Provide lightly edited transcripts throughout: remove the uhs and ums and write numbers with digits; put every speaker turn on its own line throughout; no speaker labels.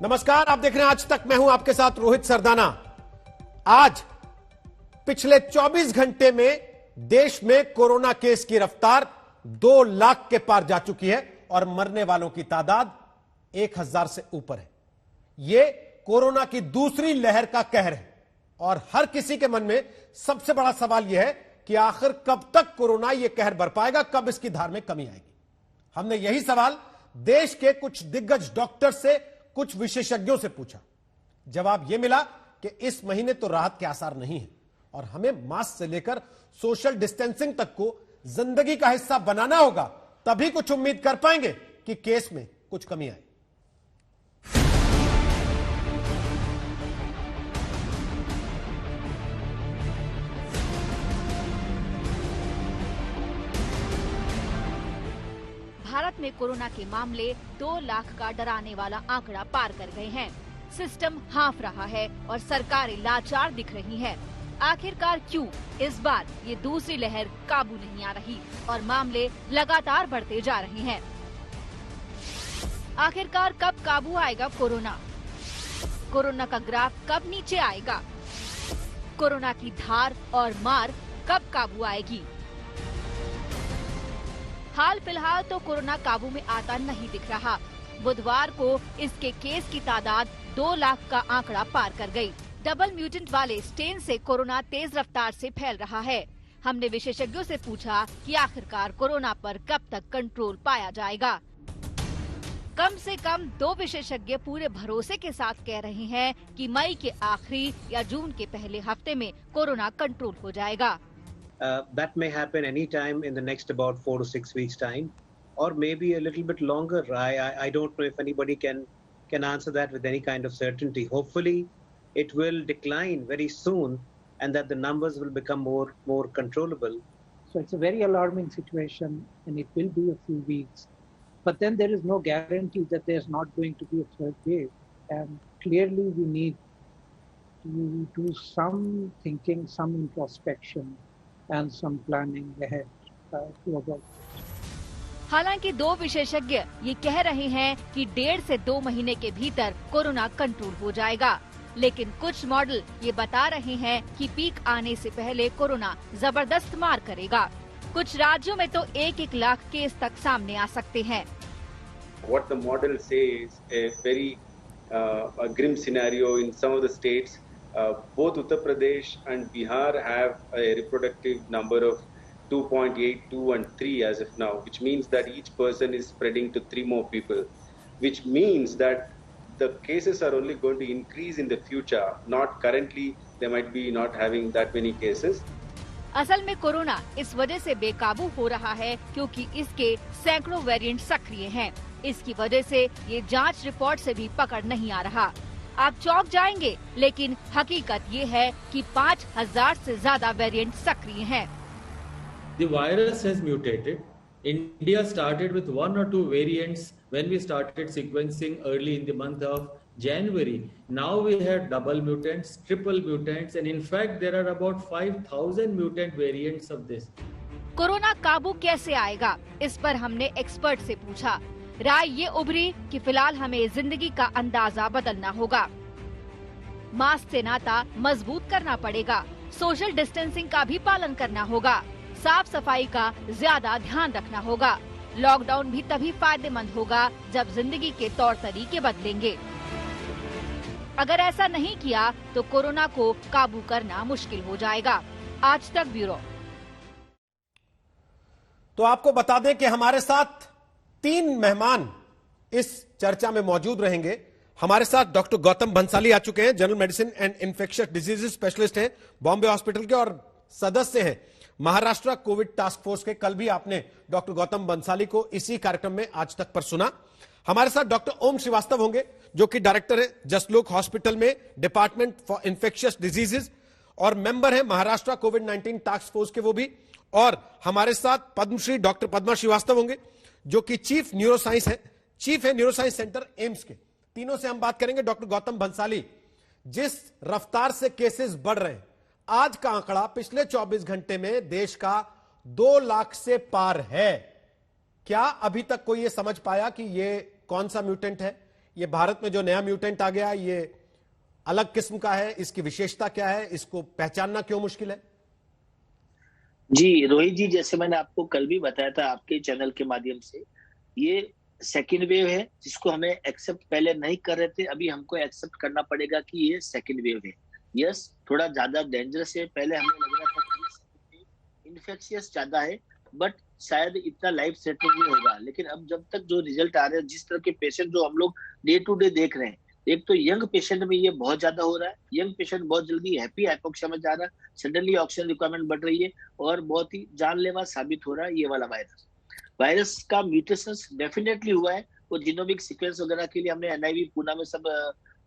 नमस्कार, आप देख रहे हैं आज तक। मैं हूं आपके साथ रोहित सरदाना। आज पिछले 24 घंटे में देश में कोरोना केस की रफ्तार 2 लाख के पार जा चुकी है और मरने वालों की तादाद 1000 से ऊपर है। यह कोरोना की दूसरी लहर का कहर है और हर किसी के मन में सबसे बड़ा सवाल यह है कि आखिर कब तक कोरोना यह कहर बर पाएगा, कब इसकी धार में कमी आएगी। हमने यही सवाल देश के कुछ दिग्गज डॉक्टर से, कुछ विशेषज्ञों से पूछा। जवाब यह मिला कि इस महीने तो राहत के आसार नहीं है और हमें मास्क से लेकर सोशल डिस्टेंसिंग तक को जिंदगी का हिस्सा बनाना होगा, तभी कुछ उम्मीद कर पाएंगे कि केस में कुछ कमी आए।
भारत में कोरोना के मामले 2 लाख का डराने वाला आंकड़ा पार कर गए हैं। सिस्टम हाँफ रहा है और सरकारें लाचार दिख रही हैं। आखिरकार क्यों इस बार ये दूसरी लहर काबू नहीं आ रही और मामले लगातार बढ़ते जा रहे हैं। आखिरकार कब काबू आएगा कोरोना? कोरोना का ग्राफ कब नीचे आएगा? कोरोना की धार और मार कब काबू आएगी? हाल फिलहाल तो कोरोना काबू में आता नहीं दिख रहा। बुधवार को इसके केस की तादाद 2 लाख का आंकड़ा पार कर गई। डबल म्यूटेंट वाले स्ट्रेन से कोरोना तेज रफ्तार से फैल रहा है। हमने विशेषज्ञों से पूछा कि आखिरकार कोरोना पर कब तक कंट्रोल पाया जाएगा। कम से कम 2 विशेषज्ञ पूरे भरोसे के साथ कह रहे हैं कि मई के आखिरी या जून के पहले हफ्ते में कोरोना कंट्रोल हो जाएगा।
That may happen any time in the next about 4 to 6 weeks time, or maybe a little bit longer. I don't know if anybody can answer that with any kind of certainty. Hopefully, it will decline very soon, and that the numbers will become more controllable.
So it's a very alarming situation, and it will be a few weeks. But then there is no guarantee that there's not going to be a third wave, and clearly we need to do some thinking, some introspection, and some planning ahead to avoid.
हालांकि 2 विशेषज्ञ ये कह रहे हैं कि 1.5 से 2 महीने के भीतर कोरोना कंट्रोल हो जाएगा, लेकिन कुछ मॉडल ये बता रहे हैं कि पीक आने से पहले कोरोना जबरदस्त मार करेगा। कुछ राज्यों में तो 1-1 लाख केस तक सामने आ सकते हैं।
What the model says a very a grim scenario in some of the states. Both Uttar Pradesh and Bihar have a reproductive number of 2.8, 2 and 3 as of now, which means that each person is spreading to 3 more people, which means that the cases are only going to increase in the future, not currently they might be not having that many cases.
असल में corona इस वजह से बेकाबू हो रहा है क्योंकि इसके सैकड़ों वेरिएंट सक्रिय हैं। इसकी वजह से ये जांच रिपोर्ट से भी पकड़ नहीं आ रहा। आप चौंक जाएंगे, लेकिन हकीकत ये है कि 5000 से ज्यादा वेरिएंट सक्रिय हैं।
The virus has mutated. India started with 1 or 2 variants when we started sequencing early in the month of January. Now we have double mutants, triple mutants, and in fact there are about 5000 mutant variants of this.
Corona काबू कैसे आएगा, इस पर हमने expert से पूछा। राय ये उभरी कि फिलहाल हमें जिंदगी का अंदाजा बदलना होगा। मास्क से नाता मजबूत करना पड़ेगा, सोशल डिस्टेंसिंग का भी पालन करना होगा, साफ सफाई का ज्यादा ध्यान रखना होगा। लॉकडाउन भी तभी फायदेमंद होगा जब जिंदगी के तौर तरीके बदलेंगे। अगर ऐसा नहीं किया तो कोरोना को काबू करना मुश्किल हो जाएगा। आज तक ब्यूरो।
तो आपको बता दें कि हमारे साथ 3 मेहमान इस चर्चा में मौजूद रहेंगे। हमारे साथ डॉक्टर गौतम बंसाली आ चुके हैं, general medicine and infectious diseases specialist हैं बॉम्बे हॉस्पिटल के और सदस्य हैं महाराष्ट्र कोविड टास्क फोर्स के। कल भी आपने डॉक्टर गौतम बंसाली को इसी कार्यक्रम में आज तक पर सुना। हमारे साथ डॉक्टर ओम श्रीवास्तव होंगे जो कि डायरेक्टर है जसलोक हॉस्पिटल में डिपार्टमेंट फॉर इन्फेक्शियस डिजीजेस और मेंबर है महाराष्ट्र कोविड-19 टास्क फोर्स के वो भी। और हमारे साथ पद्मश्री डॉक्टर पद्मा श्रीवास्तव होंगे जो कि चीफ न्यूरोसाइंस है, चीफ है न्यूरोसाइंस सेंटर एम्स के। तीनों से हम बात करेंगे। डॉक्टर गौतम बंसाली, जिस रफ्तार से केसेस बढ़ रहे हैं, आज का आंकड़ा पिछले 24 घंटे में देश का 2 लाख से पार है। क्या अभी तक कोई ये समझ पाया कि ये कौन सा म्यूटेंट है ये भारत में जो नया म्यूटेंट आ गया ये अलग किस्म का है, इसकी विशेषता क्या है, इसको पहचानना क्यों मुश्किल है?
जी रोहित जी, जैसे मैंने आपको कल भी बताया था आपके चैनल के माध्यम से, ये सेकेंड वेव है जिसको हमें एक्सेप्ट पहले नहीं कर रहे थे, अभी हमको एक्सेप्ट करना पड़ेगा कि ये सेकेंड वेव है। यस, थोड़ा ज्यादा डेंजरस है, पहले हमें लग रहा था कि इन्फेक्शियस ज्यादा है बट शायद इतना लाइफ सेटिंग नहीं होगा, लेकिन अब जब तक जो रिजल्ट आ रहे हैं, जिस तरह के पेशेंट जो हम लोग डे टू डे देख रहे हैं, एक तो यंग पेशेंट में ये बहुत ज्यादा हो रहा है, यंग पेशेंट बहुत जल्दी हैप्पी हाइपोक्सिया में जा रहा है, सडनली ऑक्सीजन रिक्वायरमेंट बढ़ रही है और बहुत ही जानलेवा साबित हो रहा है ये वाला वायरस का म्यूटेशंस डेफिनेटली हुआ है। वो जीनोमिक सीक्वेंस वगैरह के लिए हमने एनआईवी पूना में सब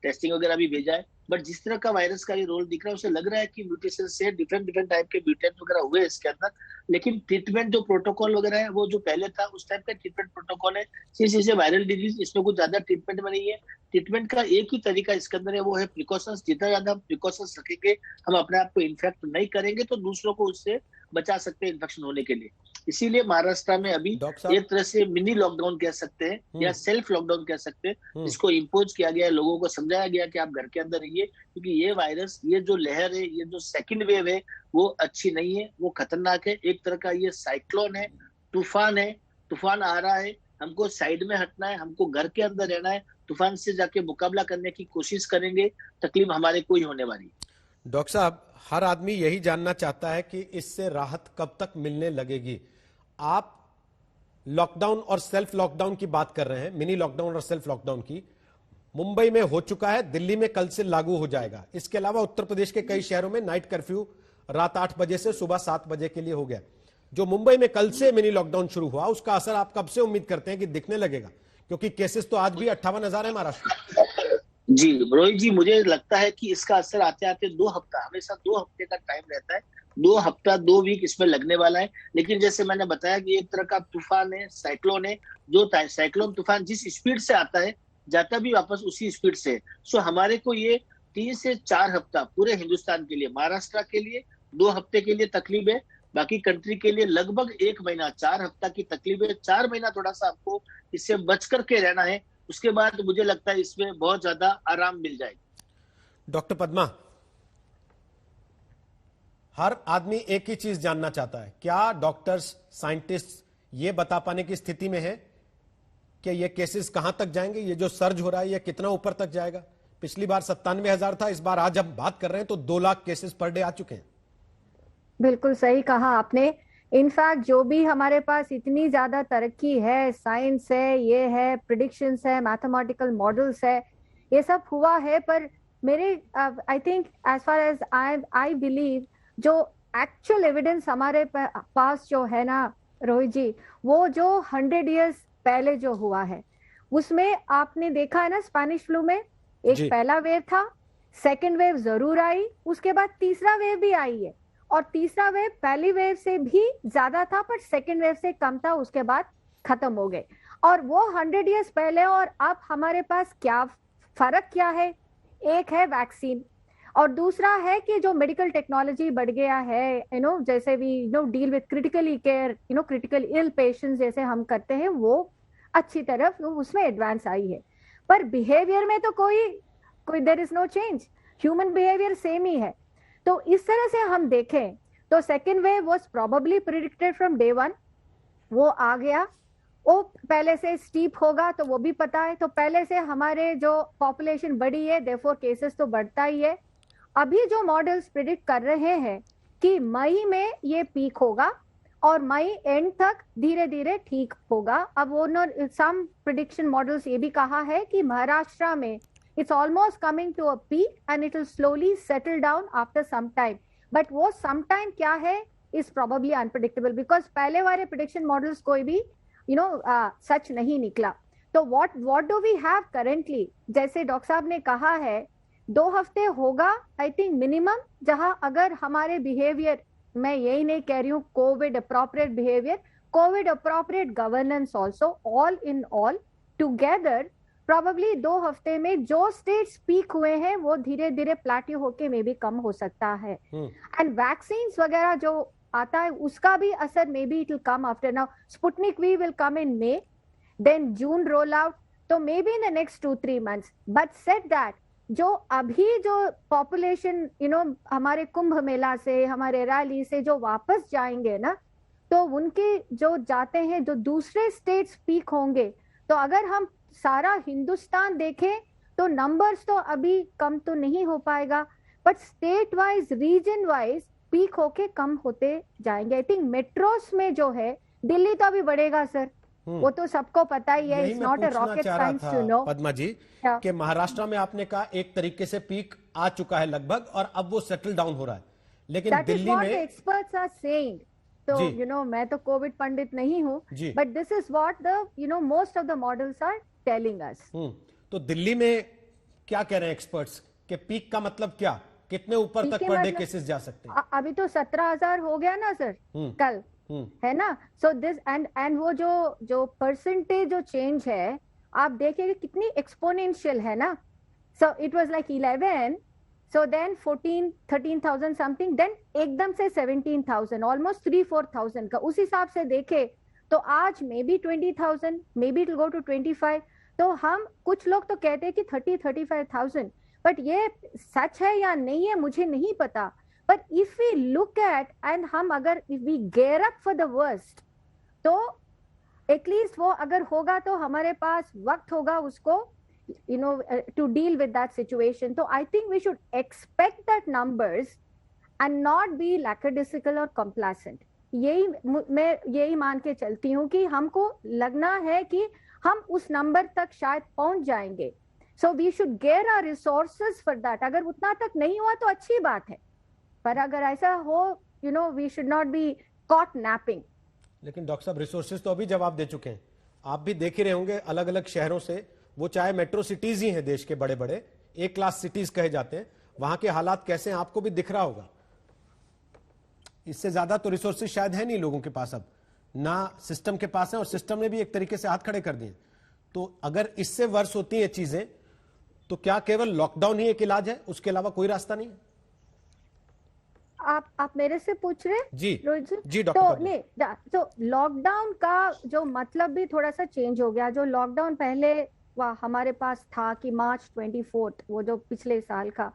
टेस्टिंग वगैरह भी भेजा है, बट जिस तरह का वायरस का ये रोल दिख रहा है उसे लग रहा है कि म्यूटेशन से डिफरेंट टाइप के म्यूटेंट वगैरह हुए इसके अंदर, लेकिन ट्रीटमेंट जो प्रोटोकॉल वगैरह है वो जो पहले था उस टाइप का ट्रीटमेंट प्रोटोकॉल है। इसे वायरल डिजीज, इसमें कुछ ज्यादा ट्रीटमेंट में नहीं है। ट्रीटमेंट का एक ही तरीका इसके अंदर है, वो है प्रिकॉशंस। जितना ज्यादा हम प्रिकॉशंस रखेंगे, हम अपने आप को इन्फेक्ट नहीं करेंगे तो दूसरों को उससे बचा सकते हैं इन्फेक्शन होने के लिए। इसीलिए महाराष्ट्र में अभी एक तरह से मिनी लॉकडाउन कह सकते हैं या सेल्फ लॉकडाउन कह सकते हैं, जिसको इम्पोज किया गया है, लोगों को समझाया गया कि आप घर के अंदर रहिए, क्योंकि ये वायरस, ये जो लहर है, ये जो सेकंड वेव है वो अच्छी नहीं है, वो खतरनाक है। एक तरह का ये साइक्लोन है, तूफान है, तूफान आ रहा है, हमको साइड में हटना है, हमको घर के अंदर रहना है, तूफान से जाके मुकाबला करने की कोशिश करेंगे, तकलीफ हमारे को ही होने वाली है।
डॉक्टर साहब, हर आदमी यही जानना चाहता है कि इससे राहत कब तक मिलने लगेगी। आप लॉकडाउन और सेल्फ लॉकडाउन की बात कर रहे हैं, मिनी लॉकडाउन और सेल्फ लॉकडाउन की। मुंबई में हो चुका है, दिल्ली में कल से लागू हो जाएगा। इसके अलावा उत्तर प्रदेश के कई शहरों में नाइट कर्फ्यू रात 8 बजे से सुबह 7 बजे के लिए हो गया। जो मुंबई में कल से मिनी लॉकडाउन शुरू हुआ, उसका असर आप कब से उम्मीद करते हैं कि दिखने लगेगा? क्योंकि केसेस तो आज भी 58,000 है महाराष्ट्र।
जी रोहित जी, मुझे लगता है कि इसका असर आते आते 2 हफ्ता, हमेशा 2 हफ्ते का टाइम रहता है, 2 हफ्ता 2 वीक इसमें लगने वाला है। लेकिन जैसे मैंने बताया कि एक तरह का तूफान है, साइक्लोन है, जो साइक्लोन तूफान जिस स्पीड से आता है जाता भी वापस उसी स्पीड से। सो हमारे को ये 3 से 4 हफ्ता पूरे हिंदुस्तान के लिए, महाराष्ट्र के लिए 2 हफ्ते के लिए तकलीफ है, बाकी कंट्री के लिए लगभग 1 महीना, 4 हफ्ता की तकलीफ है। 4 महीना थोड़ा सा आपको इससे बच करके रहना है, उसके बाद मुझे लगता है इसमें बहुत ज्यादा आराम मिल जाएगा।
डॉक्टर पद्मा, हर आदमी एक ही चीज जानना चाहता है, क्या डॉक्टर्स, साइंटिस्ट ये बता पाने की स्थिति में है कि ये केसेस कहां तक जाएंगे? ये जो सर्ज हो रहा है ये कितना ऊपर तक जाएगा? पिछली बार 97,000 था, इस बार आज हम बात कर रहे हैं तो 2 लाख केसेस पर डे आ चुके हैं।
बिल्कुल सही कहा आपने। इनफैक्ट जो भी हमारे पास इतनी ज्यादा तरक्की है, साइंस है, ये है, प्रिडिक्शंस है, मैथमेटिकल मॉडल्स है, ये सब हुआ है, पर मेरे I think as far as I believe जो एक्चुअल एविडेंस हमारे पास जो है ना रोहित जी, वो जो 100 इयर्स पहले जो हुआ है उसमें आपने देखा है ना, स्पेनिश फ्लू में एक पहला वेव था, सेकेंड वेव जरूर आई, उसके बाद तीसरा वेव भी आई है, और तीसरा वेव पहली वेव से भी ज्यादा था पर सेकेंड वेव से कम था, उसके बाद खत्म हो गए। और वो 100 इयर्स पहले और अब हमारे पास क्या फर्क क्या है? एक है वैक्सीन और दूसरा है कि जो मेडिकल टेक्नोलॉजी बढ़ गया है, जैसे we deal with critically care, critical ill patients जैसे हम करते हैं, वो अच्छी तरफ उसमें एडवांस आई है। पर बिहेवियर में तो कोई there is no change, human behaviour same ही है। तो इस तरह से हम देखें तो second wave was probably predicted from day 1, वो आ गया, वो पहले से स्टीप होगा तो वो भी पता है, तो पहले से हमारे जो पॉपुलेशन बढ़ी है, देयरफॉर केसेस तो बढ़ता ही है। अभी जो मॉडल्स प्रेडिक्ट कर रहे हैं कि मई में ये पीक होगा और मई एंड तक धीरे धीरे ठीक होगा। अब वो सम प्रेडिक्शन मॉडल्स ये भी कहा है कि महाराष्ट्र में it's almost coming to a peak and it will slowly settle down after some time, but वो sometime क्या है is probably unpredictable because पहले वाले prediction models कोई भी सच नहीं निकला। तो what do we have currently? जैसे डॉक्टर साहब ने कहा है 2 हफ्ते होगा I think minimum, जहां अगर हमारे behavior, मैं यही नहीं कह रही हूँ COVID appropriate behavior, COVID appropriate governance also, all in all together probably 2 हफ्ते में जो स्टेट्स पीक हुए हैं वो धीरे धीरे प्लेट्यू होके मे भी कम हो सकता है। एंड वैक्सीन्स वगैरह जो आता है उसका भी असर may be it will come after now. Sputnik V will come in May, then June roll out, तो maybe in the next 2-3 months, but said that जो अभी जो पॉपुलेशन हमारे कुंभ मेला से, हमारे रैली से जो वापस जाएंगे ना, तो उनके जो जाते हैं जो दूसरे स्टेट्स पीक होंगे। तो अगर हम सारा हिंदुस्तान देखें तो नंबर्स तो अभी कम तो नहीं हो पाएगा, but state wise, region wise peak होके कम होते जाएंगे। आई थिंक मेट्रोस में जो है, दिल्ली तो अभी बढ़ेगा सर, वो तो सबको पता ही है, it's not a rocket science to know.
Padma ji कि महाराष्ट्र में आपने कहा एक तरीके से पीक आ चुका है लगभग, और अब वो सेटल डाउन हो रहा है, लेकिन दिल्ली में
एक्सपर्ट्स आर सेइंग, तो मैं तो कोविड पंडित नहीं हूँ, but this is what the most of the models are telling us.
तो दिल्ली में क्या कह रहे हैं एक्सपर्ट्स कि पीक का मतलब क्या, कितने ऊपर तक पर डे केसेस जा सकते हैं?
अभी तो 17,000 हो गया ना सर कल, है ना। सो दिस एंड वो जो परसेंटेज जो चेंज है आप देखिए कितनी एक्सपोनेंशियल है ना। So it was like 11, so then 14, 13,000 something, then एकदम से 17,000, ऑलमोस्ट 3-4,000 का। उस हिसाब से देखे तो आज may be 20,000, may B it will go to 25। तो हम कुछ लोग तो कहते हैं कि 30-35,000, बट ये सच है या नहीं है मुझे नहीं पता। But if we look at and हम अगर if we gear up for the worst, तो एटलीस्ट वो अगर होगा तो हमारे पास वक्त होगा उसको to deal with that situation. So I think we should expect that numbers and not be lackadaisical or complacent. मैं यही मान के चलती हूँ कि हमको लगना है कि हम उस नंबर तक शायद पहुंच जाएंगे। So we should gear our resources for that. अगर उतना तक नहीं हुआ तो अच्छी बात है, पर अगर ऐसा हो, we should not be caught napping.
लेकिन डॉक्टर साहब रिसोर्सेज तो अभी जवाब दे चुके हैं, आप भी देख ही रहे होंगे अलग अलग शहरों से, वो चाहे मेट्रो सिटीज ही हैं देश के बड़े बड़े एक क्लास सिटीज कहे जाते हैं, वहां के हालात कैसे हैं आपको भी दिख रहा होगा। इससे ज्यादा तो रिसोर्सेज शायद है नहीं लोगों के पास, अब ना सिस्टम के पास है, और सिस्टम ने भी एक तरीके से हाथ खड़े कर दिए। तो अगर इससे वर्ष होती हैं चीजें तो क्या केवल लॉकडाउन ही एक इलाज है, उसके अलावा कोई रास्ता नहीं?
आप मेरे से पूछ रहे
जी
रोहित
जी डॉक्टर।
तो लॉकडाउन का जो मतलब भी थोड़ा सा चेंज हो गया। जो लॉकडाउन पहले हमारे पास था कि March 24, वो जो पिछले साल का,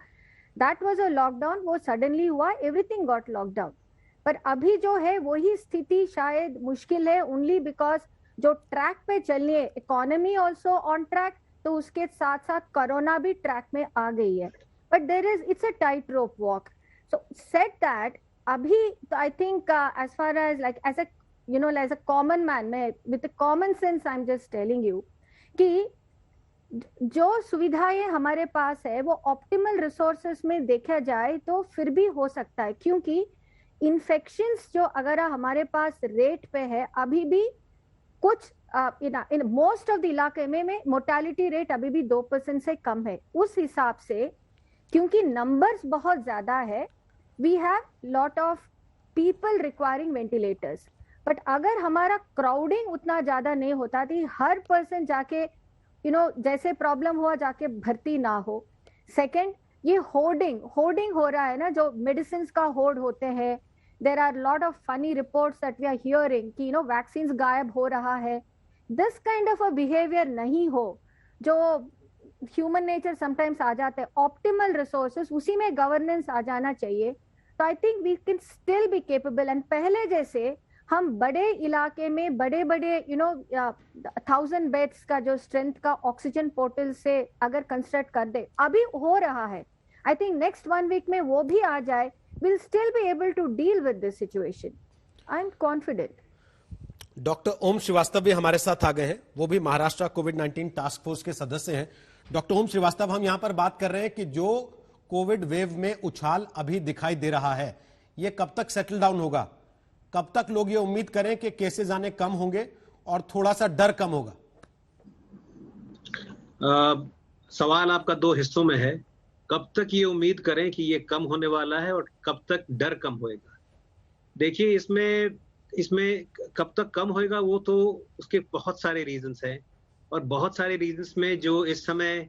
दैट वाज अ लॉकडाउन, वो सडनली हुआ, एवरीथिंग गॉट लॉकडाउन। पर अभी जो है वही स्थिति शायद मुश्किल है, ओनली बिकॉज जो ट्रैक पे चलनी है, इकोनॉमी ऑल्सो ऑन ट्रैक, तो उसके साथ साथ कोरोना भी ट्रैक में आ गई है। But there is, it's a tightrope walk. So said that अभी I think as far as like as a common man, मैं with common sense I am just telling you कि जो सुविधाएं हमारे पास है वो ऑप्टिमल रिसोर्सेस में देखा जाए तो फिर भी हो सकता है, क्योंकि इन्फेक्शंस जो अगर हमारे पास रेट पे है अभी भी कुछ इन मोस्ट ऑफ द इलाके में मोर्टेलिटी रेट अभी भी 2% से कम है। उस हिसाब से क्योंकि नंबर्स बहुत ज्यादा है, we have lot of people requiring ventilators. But अगर हमारा क्राउडिंग उतना ज्यादा नहीं होता थी, हर पर्सन जाके जैसे प्रॉब्लम हुआ जाके भर्ती ना हो। सेकंड, ये होर्डिंग हो रहा है ना, जो मेडिसिन का होर्ड होते हैं, there are lot of funny reports that we are hearing कि वैक्सीन गायब हो रहा है। This kind of a behaviour नहीं हो, जो ह्यूमन नेचर समटाइम्स आ जाते हैं। ऑप्टिमल रिसोर्सेस, उसी में गवर्नेंस आ जाना चाहिए। तो I think we can still be capable, and पहले जैसे हम बड़े इलाके में बड़े 1000 बेड्स का जो स्ट्रेंथ का ऑक्सीजन पोर्टल से अगर कंस्ट्रक्ट कर दे, अभी हो रहा है, आई थिंक नेक्स्ट 1 वीक में वो भी आ जाए, we'll still be able to deal with this situation. I'm confident.
Doctor Om Shrivastava भी हमारे साथ आ गए हैं, वो भी महाराष्ट्र कोविड-19 टास्क फोर्स के सदस्य हैं। डॉक्टर ओम श्रीवास्तव, हम यहां पर बात कर रहे हैं कि जो कोविड वेव में उछाल अभी दिखाई दे रहा है, ये कब तक सेटल डाउन होगा? कब तक लोग ये उम्मीद करें कि केसेस आने कम होंगे और थोड़ा सा डर कम होगा?
सवाल आपका 2 हिस्सों में है। कब तक ये उम्मीद करें कि ये कम होने वाला है और कब तक डर कम होएगा? देखिए, इसमें कब तक कम होएगा वो तो उसके बहुत सारे रीजंस हैं, और बहुत सारे रीजंस में जो इस समय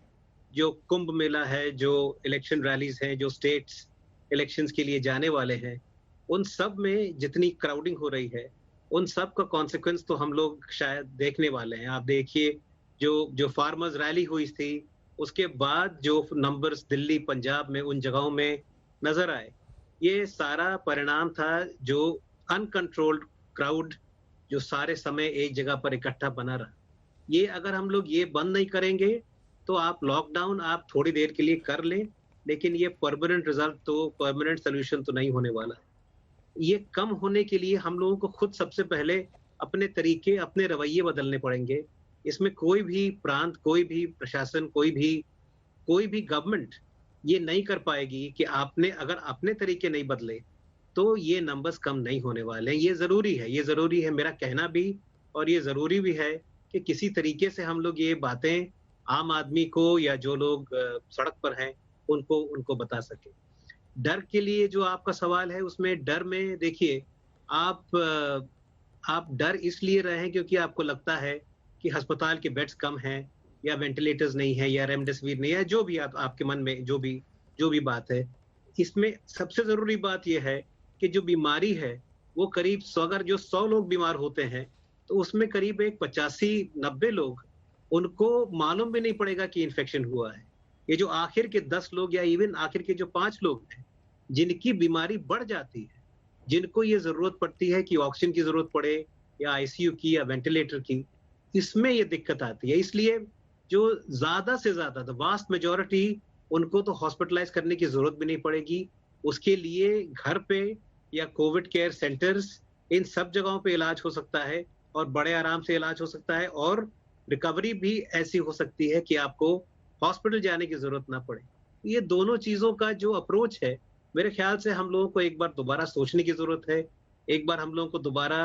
जो कुंभ मेला है, जो इलेक्शन रैलीज हैं, जो स्टेट्स इलेक्शंस के लिए जाने वाले हैं, उन सब में जितनी क्राउडिंग हो रही है, उन सब का कॉन्सिक्वेंस तो हम लोग शायद देखने वाले हैं। आप देखिए जो फार्मर्स रैली हुई थी, उसके बाद जो नंबर्स दिल्ली, पंजाब में उन जगहों में नजर आए, ये सारा परिणाम था जो अनकंट्रोल्ड क्राउड जो सारे समय एक जगह पर इकट्ठा बना रहा। ये अगर हम लोग ये बंद नहीं करेंगे तो आप लॉकडाउन आप थोड़ी देर के लिए कर लें, लेकिन ये परमानेंट सोल्यूशन तो नहीं होने वाला है। ये कम होने के लिए हम लोगों को खुद सबसे पहले अपने तरीके, अपने रवैये बदलने पड़ेंगे। इसमें कोई भी प्रांत, कोई भी प्रशासन, कोई भी गवर्नमेंट ये नहीं कर पाएगी कि आपने अगर अपने तरीके नहीं बदले तो ये नंबर्स कम नहीं होने वाले हैं। ये जरूरी है मेरा कहना भी, और ये जरूरी भी है कि किसी तरीके से हम लोग ये बातें आम आदमी को या जो लोग सड़क पर हैं उनको बता सके। डर के लिए जो आपका सवाल है, उसमें डर में देखिए, आप डर इसलिए रहे हैं क्योंकि आपको लगता है कि अस्पताल के बेड्स कम हैं या वेंटिलेटर्स नहीं है या रेमडेसिविर नहीं है, जो भी आपके मन में जो भी बात है। इसमें सबसे जरूरी बात यह है कि जो बीमारी है वो करीब अगर जो 100 लोग बीमार होते हैं तो उसमें करीब एक 85-90 लोग उनको मालूम भी नहीं पड़ेगा कि इन्फेक्शन हुआ है। ये जो आखिर के 10 लोग या इवन आखिर के जो 5 लोग हैं जिनकी बीमारी बढ़ जाती है, जिनको ये जरूरत पड़ती है कि ऑक्सीजन की जरूरत पड़े या आईसीयू की या वेंटिलेटर की, इसमें ये दिक्कत आती है। इसलिए जो ज्यादा से ज्यादा वास्ट मेजॉरिटी उनको तो हॉस्पिटलाइज करने की जरूरत भी नहीं पड़ेगी। उसके लिए घर पे या कोविड केयर सेंटर्स, इन सब जगहों पे इलाज हो सकता है और बड़े आराम से इलाज हो सकता है, और रिकवरी भी ऐसी हो सकती है कि आपको हॉस्पिटल जाने की जरूरत ना पड़े। ये दोनों चीजों का जो अप्रोच है, मेरे ख्याल से हम लोगों को एक बार दोबारा सोचने की जरूरत है। एक बार हम लोगों को दोबारा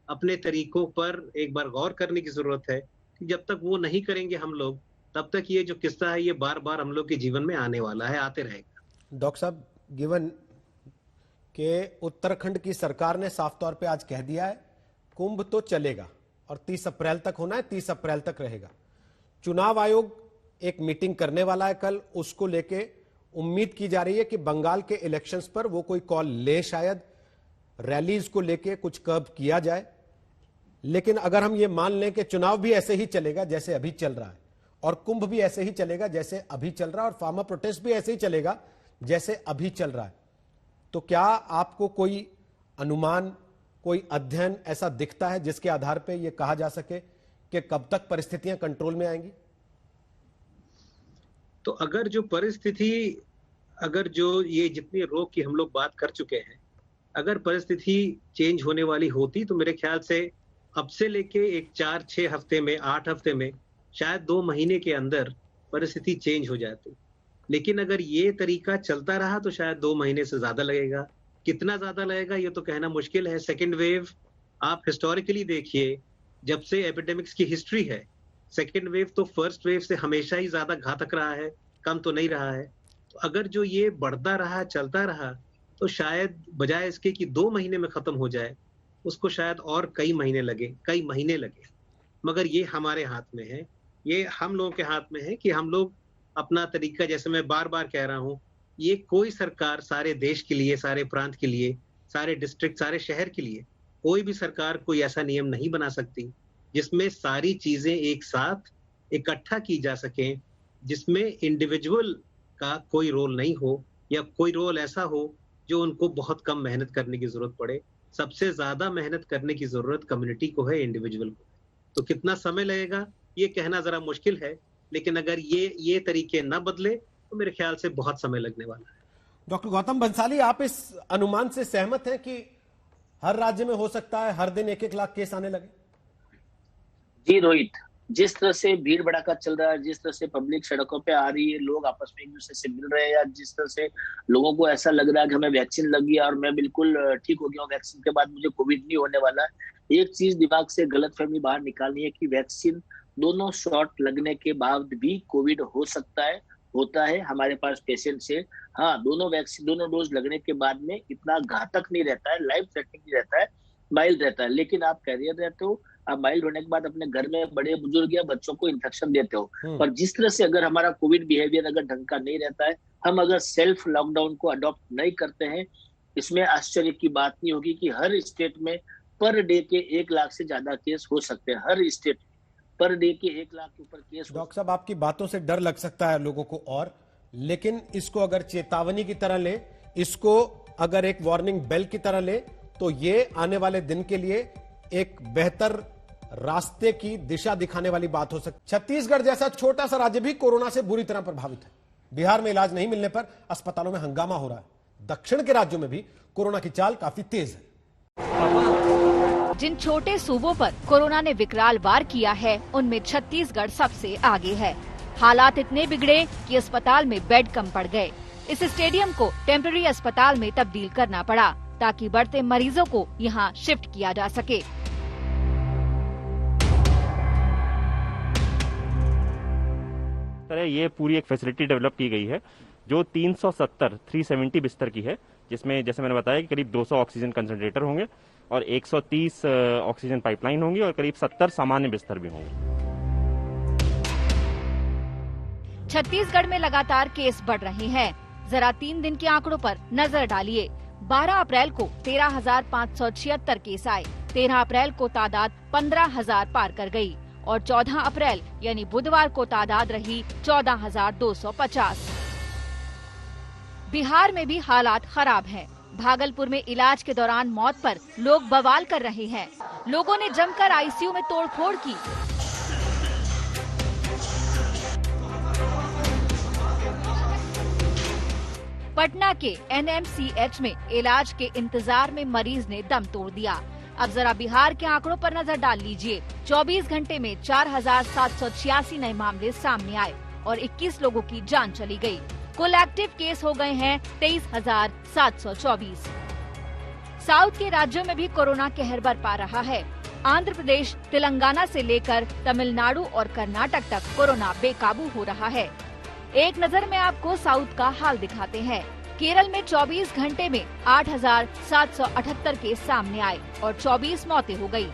अपने तरीकों पर एक बार गौर करने की जरूरत है। जब तक वो नहीं करेंगे हम लोग, तब तक ये जो किस्सा है ये बार बार हम लोग के जीवन में आने वाला है, आते रहेगा।
डॉक्टर साहब, गिवन के उत्तराखंड की सरकार ने साफ तौर पे आज कह दिया है कुंभ तो चलेगा और 30 अप्रैल तक होना है, 30 अप्रैल तक रहेगा। चुनाव आयोग एक मीटिंग करने वाला है कल, उसको लेके उम्मीद की जा रही है कि बंगाल के इलेक्शंस पर वो कोई कॉल ले, शायद रैलीज को लेके कुछ कर्ब किया जाए। लेकिन अगर हम ये मान लें कि चुनाव भी ऐसे ही चलेगा जैसे अभी चल रहा है, और कुंभ भी ऐसे ही चलेगा जैसे अभी चल रहा है, और फार्मर प्रोटेस्ट भी ऐसे ही चलेगा जैसे अभी चल रहा है, तो क्या आपको कोई अनुमान, कोई अध्ययन ऐसा दिखता है जिसके आधार पर यह कहा जा सके कि कब तक परिस्थितियां कंट्रोल में आएंगी?
तो अगर जो ये जितनी रोग की हम लोग बात कर चुके हैं, अगर परिस्थिति चेंज होने वाली होती तो मेरे ख्याल से अब से लेके एक 4-6 हफ्ते में, 8 हफ्ते में, शायद 2 महीने के अंदर परिस्थिति चेंज हो जाती। लेकिन अगर ये तरीका चलता रहा तो शायद 2 महीने से ज्यादा लगेगा। कितना ज्यादा लगेगा ये तो कहना मुश्किल है। सेकेंड वेव आप हिस्टोरिकली देखिए, जब से एपिडेमिक्स की हिस्ट्री है, सेकेंड वेव तो फर्स्ट वेव से हमेशा ही ज्यादा घातक रहा है, कम तो नहीं रहा है। तो अगर जो ये बढ़ता रहा, चलता रहा, तो शायद बजाय इसके कि 2 महीने में खत्म हो जाए, उसको शायद और कई महीने लगे। मगर ये हमारे हाथ में है, ये हम लोगों के हाथ में है कि हम लोग अपना तरीका, जैसे मैं बार बार कह रहा हूँ, ये कोई सरकार सारे देश के लिए, सारे प्रांत के लिए, सारे डिस्ट्रिक्ट, सारे शहर के लिए, कोई भी सरकार कोई ऐसा नियम नहीं बना सकती जिसमें सारी चीजें एक साथ इकट्ठा की जा सकें, जिसमें इंडिविजुअल का कोई रोल नहीं हो या कोई रोल ऐसा हो जो उनको बहुत कम मेहनत करने की जरूरत पड़े। सबसे ज्यादा मेहनत करने की जरूरत कम्युनिटी को है, इंडिविजुअल को। तो कितना समय लगेगा ये कहना जरा मुश्किल है, लेकिन अगर ये तरीके न बदले तो मेरे ख्याल से बहुत समय लगने वाला है।
डॉक्टर गौतम बंसाली, आप इस अनुमान से सहमत हैं कि हर राज्य में हो सकता है हर दिन 1-1 लाख केस आने लगे?
जी रोहित, जिस तरह से भीड़ भड़ाका चल रहा है, जिस तरह से पब्लिक सड़कों पे आ रही है, लोग आपस में एक दूसरे से मिल रहे हैं, या जिस तरह से लोगों को ऐसा लग रहा है कि हमें वैक्सीन लगी और मैं बिल्कुल ठीक हो गया हूँ, वैक्सीन के बाद मुझे कोविड नहीं होने वाला है। एक चीज दिमाग से गलतफहमी बाहर निकालनी है कि वैक्सीन दोनों शॉट लगने के बाद भी कोविड हो सकता है, होता है। हमारे पास पेशेंट से, हाँ, दोनों डोज लगने के बाद में इतना घातक नहीं रहता है, लाइफ थ्रेटनिंग नहीं रहता है, माइल्ड रहता है। लेकिन आप कैरियर रहते हो, आप माइल्ड होने के बाद अपने घर में बड़े बुजुर्ग या बच्चों को इन्फेक्शन देते हो। और जिस तरह से अगर हमारा कोविड बिहेवियर अगर ढंग का नहीं रहता है, हम अगर सेल्फ लॉकडाउन को अडॉप्ट नहीं करते हैं, इसमें आश्चर्य की बात नहीं होगी कि हर स्टेट में पर डे के 1 लाख से ज्यादा केस हो सकते हैं, हर स्टेट। पर डे के 1 लाख के ऊपर केस।
डॉक्टर साहब, आपकी बातों से डर लग सकता है लोगों को, और लेकिन इसको अगर चेतावनी की तरह ले, इसको अगर एक वार्निंग बेल की तरह ले, तो ये आने वाले दिन के लिए एक बेहतर रास्ते की दिशा दिखाने वाली बात हो सकती। छत्तीसगढ़ जैसा छोटा सा राज्य भी कोरोना से बुरी तरह प्रभावित है। बिहार में इलाज नहीं मिलने पर अस्पतालों में हंगामा हो रहा है। दक्षिण के राज्यों में भी कोरोना की चाल काफी तेज है।
जिन छोटे सूबों पर कोरोना ने विकराल वार किया है, उनमें छत्तीसगढ़ सबसे आगे है। हालात इतने बिगड़े कि अस्पताल में बेड कम पड़ गए। इस स्टेडियम को टेम्पररी अस्पताल में तब्दील करना पड़ा ताकि बढ़ते मरीजों को यहाँ शिफ्ट किया जा सके।
ये पूरी एक फैसिलिटी डेवलप की गई है जो 370 बिस्तर की है, जिसमें जैसे मैंने बताया कि करीब 200 ऑक्सीजन कंसंट्रेटर होंगे और 130 ऑक्सीजन पाइपलाइन होंगी और करीब 70 सामान्य बिस्तर भी होंगे।
छत्तीसगढ़ में लगातार केस बढ़ रहे हैं। जरा 3 दिन के आंकड़ों पर नजर डालिए। 12 अप्रैल को 13,576 केस आए। 13 अप्रैल को तादाद 15,000 पार कर गई और 14 अप्रैल यानी बुधवार को तादाद रही 14,250। बिहार में भी हालात खराब हैं। भागलपुर में इलाज के दौरान मौत पर लोग बवाल कर रहे हैं। लोगों ने जमकर आईसीयू में तोड़फोड़ की। पटना के एनएमसीएच में इलाज के इंतजार में मरीज ने दम तोड़ दिया। अब जरा बिहार के आंकड़ों पर नजर डाल लीजिए। 24 घंटे में 4,786 नए मामले सामने आए और 21 लोगों की जान चली गई। कुल एक्टिव केस हो गए हैं 23,724। साउथ के राज्यों में भी कोरोना कहर बरपा रहा है। आंध्र प्रदेश, तेलंगाना से लेकर तमिलनाडु और कर्नाटक तक कोरोना बेकाबू हो रहा है। एक नजर में आपको साउथ का हाल दिखाते हैं। केरल में 24 घंटे में 8,778 केस सामने आए और 24 मौतें हो गई।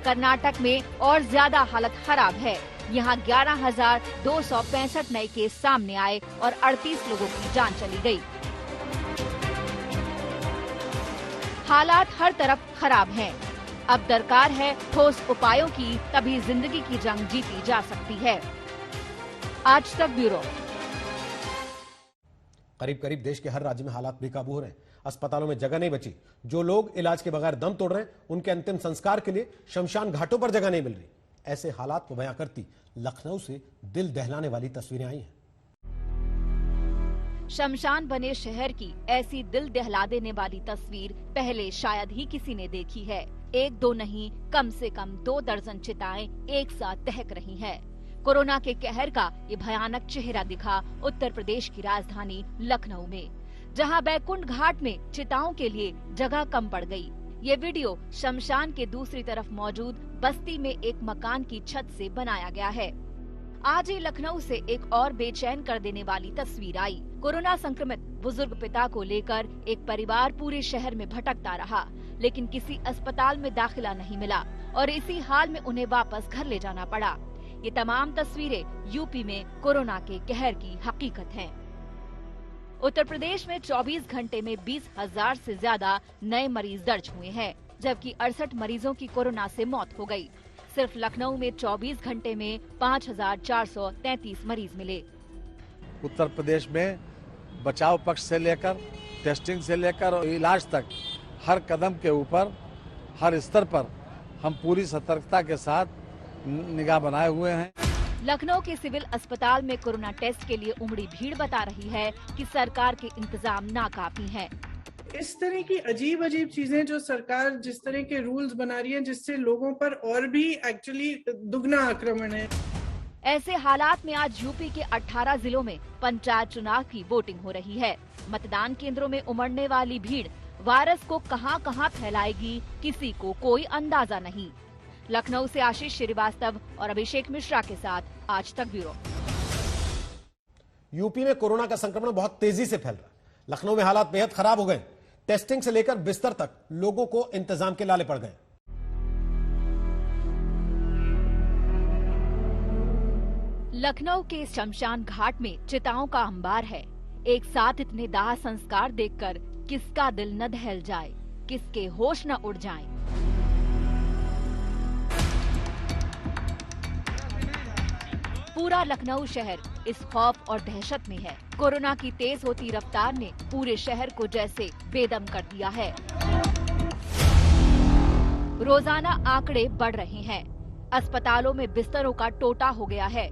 कर्नाटक में और ज्यादा हालत खराब है। यहाँ 11,265 नए केस सामने आए और 38 लोगों की जान चली गई। हालात हर तरफ खराब हैं। अब दरकार है ठोस उपायों की, तभी जिंदगी की जंग जीती जा सकती है। आज तक ब्यूरो।
करीब करीब देश के हर राज्य में हालात बेकाबू हो रहे हैं। अस्पतालों में जगह नहीं बची। जो लोग इलाज के बगैर दम तोड़ रहे हैं, उनके अंतिम संस्कार के लिए शमशान घाटों पर जगह नहीं मिल रही। ऐसे हालात को बयां करती लखनऊ से दिल दहलाने वाली तस्वीरें आई हैं।
शमशान बने शहर की ऐसी दिल दहला देने वाली तस्वीर पहले शायद ही किसी ने देखी है। 1-2 नहीं, कम से कम 2 दर्जन चिताएं एक साथ दहक रही हैं। कोरोना के कहर का ये भयानक चेहरा दिखा उत्तर प्रदेश की राजधानी लखनऊ में, जहां बैकुंठ घाट में चिताओं के लिए जगह कम पड़ गई। ये वीडियो शमशान के दूसरी तरफ मौजूद बस्ती में एक मकान की छत से बनाया गया है। आज ही लखनऊ से एक और बेचैन कर देने वाली तस्वीर आई। कोरोना संक्रमित बुजुर्ग पिता को लेकर एक परिवार पूरे शहर में भटकता रहा, लेकिन किसी अस्पताल में दाखिला नहीं मिला और इसी हाल में उन्हें वापस घर ले जाना पड़ा। ये तमाम तस्वीरें यूपी में कोरोना के कहर की हकीकत हैं। उत्तर प्रदेश में 24 घंटे में 20,000 से ज्यादा नए मरीज दर्ज हुए हैं, जबकि 68 मरीजों की कोरोना से मौत हो गई। सिर्फ लखनऊ में 24 घंटे में 5,433 मरीज मिले।
उत्तर प्रदेश में बचाव पक्ष से लेकर टेस्टिंग से लेकर और इलाज तक हर कदम के ऊपर, हर स्तर पर हम पूरी सतर्कता के साथ निगाह बनाए हुए हैं।
लखनऊ के सिविल अस्पताल में कोरोना टेस्ट के लिए उमड़ी भीड़ बता रही है कि सरकार के इंतजाम नाकाफी हैं।
इस तरह की अजीब अजीब चीजें जो सरकार जिस तरह के रूल्स बना रही है, जिससे लोगों पर और भी एक्चुअली दुगना आक्रमण है।
ऐसे हालात में आज यूपी के 18 जिलों में पंचायत चुनाव की वोटिंग हो रही है। मतदान केंद्रों में उमड़ने वाली भीड़ वायरस को कहां-कहां फैलाएगी, किसी को कोई अंदाजा नहीं। लखनऊ से आशीष श्रीवास्तव और अभिषेक मिश्रा के साथ आज तक ब्यूरो।
यूपी में कोरोना का संक्रमण बहुत तेजी से फैल रहा है। लखनऊ में हालात बेहद खराब हो गए। टेस्टिंग से लेकर बिस्तर तक लोगों को इंतजाम के लाले पड़ गए।
लखनऊ के शमशान घाट में चिताओं का अंबार है। एक साथ इतने दाह संस्कार देखकर किसका दिल न दहल जाए, किसके होश न उड़ जाएं। पूरा लखनऊ शहर इस खौफ और दहशत में है। कोरोना की तेज होती रफ्तार ने पूरे शहर को जैसे बेदम कर दिया है। रोजाना आंकड़े बढ़ रहे हैं। अस्पतालों में बिस्तरों का टोटा हो गया है।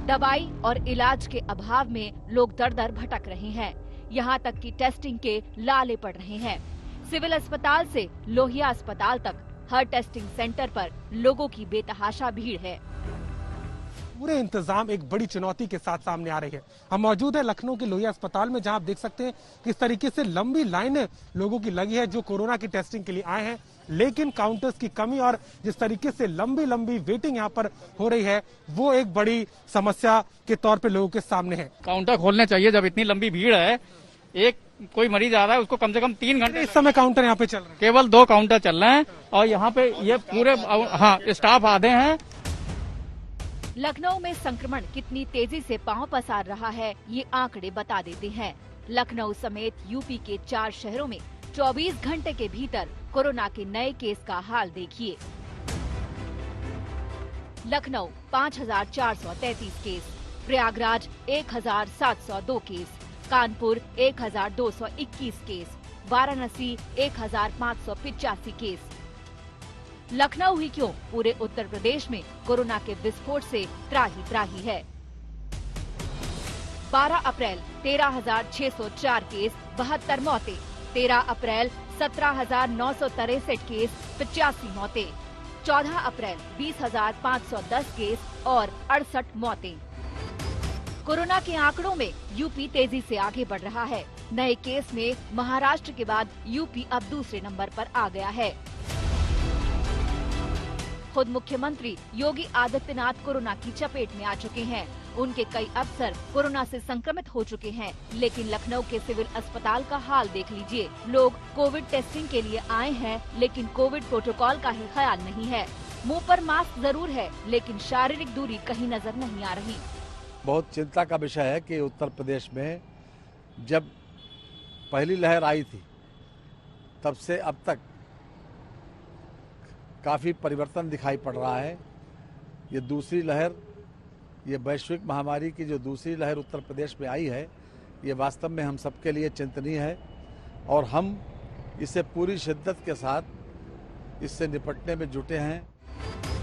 दवाई और इलाज के अभाव में लोग दर दर भटक रहे हैं। यहाँ तक कि टेस्टिंग के लाले पड़ रहे हैं। सिविल अस्पताल से लोहिया अस्पताल तक हर टेस्टिंग सेंटर पर लोगों की बेतहाशा भीड़ है।
पूरे इंतजाम एक बड़ी चुनौती के साथ सामने आ रही है। हम मौजूद है लखनऊ के लोहिया अस्पताल में, जहां आप देख सकते हैं किस तरीके से लंबी लाइनें लोगों की लगी है जो कोरोना की टेस्टिंग के लिए आए हैं, लेकिन काउंटर्स की कमी और जिस तरीके से लंबी लंबी वेटिंग यहां पर हो रही है वो एक बड़ी समस्या के तौर पे लोगों के सामने है।
काउंटर खोलने चाहिए जब इतनी लंबी भीड़ है। एक कोई मरीज आ रहा है उसको कम से कम 3 घंटे।
इस समय काउंटर यहाँ पे चल रहे हैं?
केवल 2 काउंटर चल रहे हैं और यहाँ पे ये पूरे स्टाफ आधे हैं।
लखनऊ में संक्रमण कितनी तेजी से पांव पसार रहा है ये आंकड़े बता देते हैं। लखनऊ समेत यूपी के 4 शहरों में 24 घंटे के भीतर कोरोना के नए केस का हाल देखिए। Lucknow 5,433 case, Prayagraj 1,702 case, Kanpur 1,221 case, Varanasi 1,585 case. Lucknow ही क्यों, पूरे उत्तर प्रदेश में कोरोना के विस्फोट से त्राही त्राही है। 12 अप्रैल 13,604 केस, 72 मौतें। 13 अप्रैल 17,963 केस, 85 मौतें। 14 अप्रैल 20,510 केस और 68 मौतें। कोरोना के आंकड़ों में यूपी तेजी से आगे बढ़ रहा है। नए केस में महाराष्ट्र के बाद यूपी अब दूसरे नंबर पर आ गया है। खुद मुख्यमंत्री योगी आदित्यनाथ कोरोना की चपेट में आ चुके हैं। उनके कई अफसर कोरोना से संक्रमित हो चुके हैं, लेकिन लखनऊ के सिविल अस्पताल का हाल देख लीजिए। लोग कोविड टेस्टिंग के लिए आए हैं, लेकिन कोविड प्रोटोकॉल का ही ख्याल नहीं है। मुंह पर मास्क जरूर है, लेकिन शारीरिक दूरी कहीं नजर नहीं आ रही।
बहुत चिंता का विषय है कि उत्तर प्रदेश में जब पहली लहर आई थी तब से अब तक काफ़ी परिवर्तन दिखाई पड़ रहा है। ये दूसरी लहर, ये वैश्विक महामारी की जो दूसरी लहर उत्तर प्रदेश में आई है, ये वास्तव में हम सबके लिए चिंतनीय है और हम इसे पूरी शिद्दत के साथ इससे निपटने में जुटे हैं।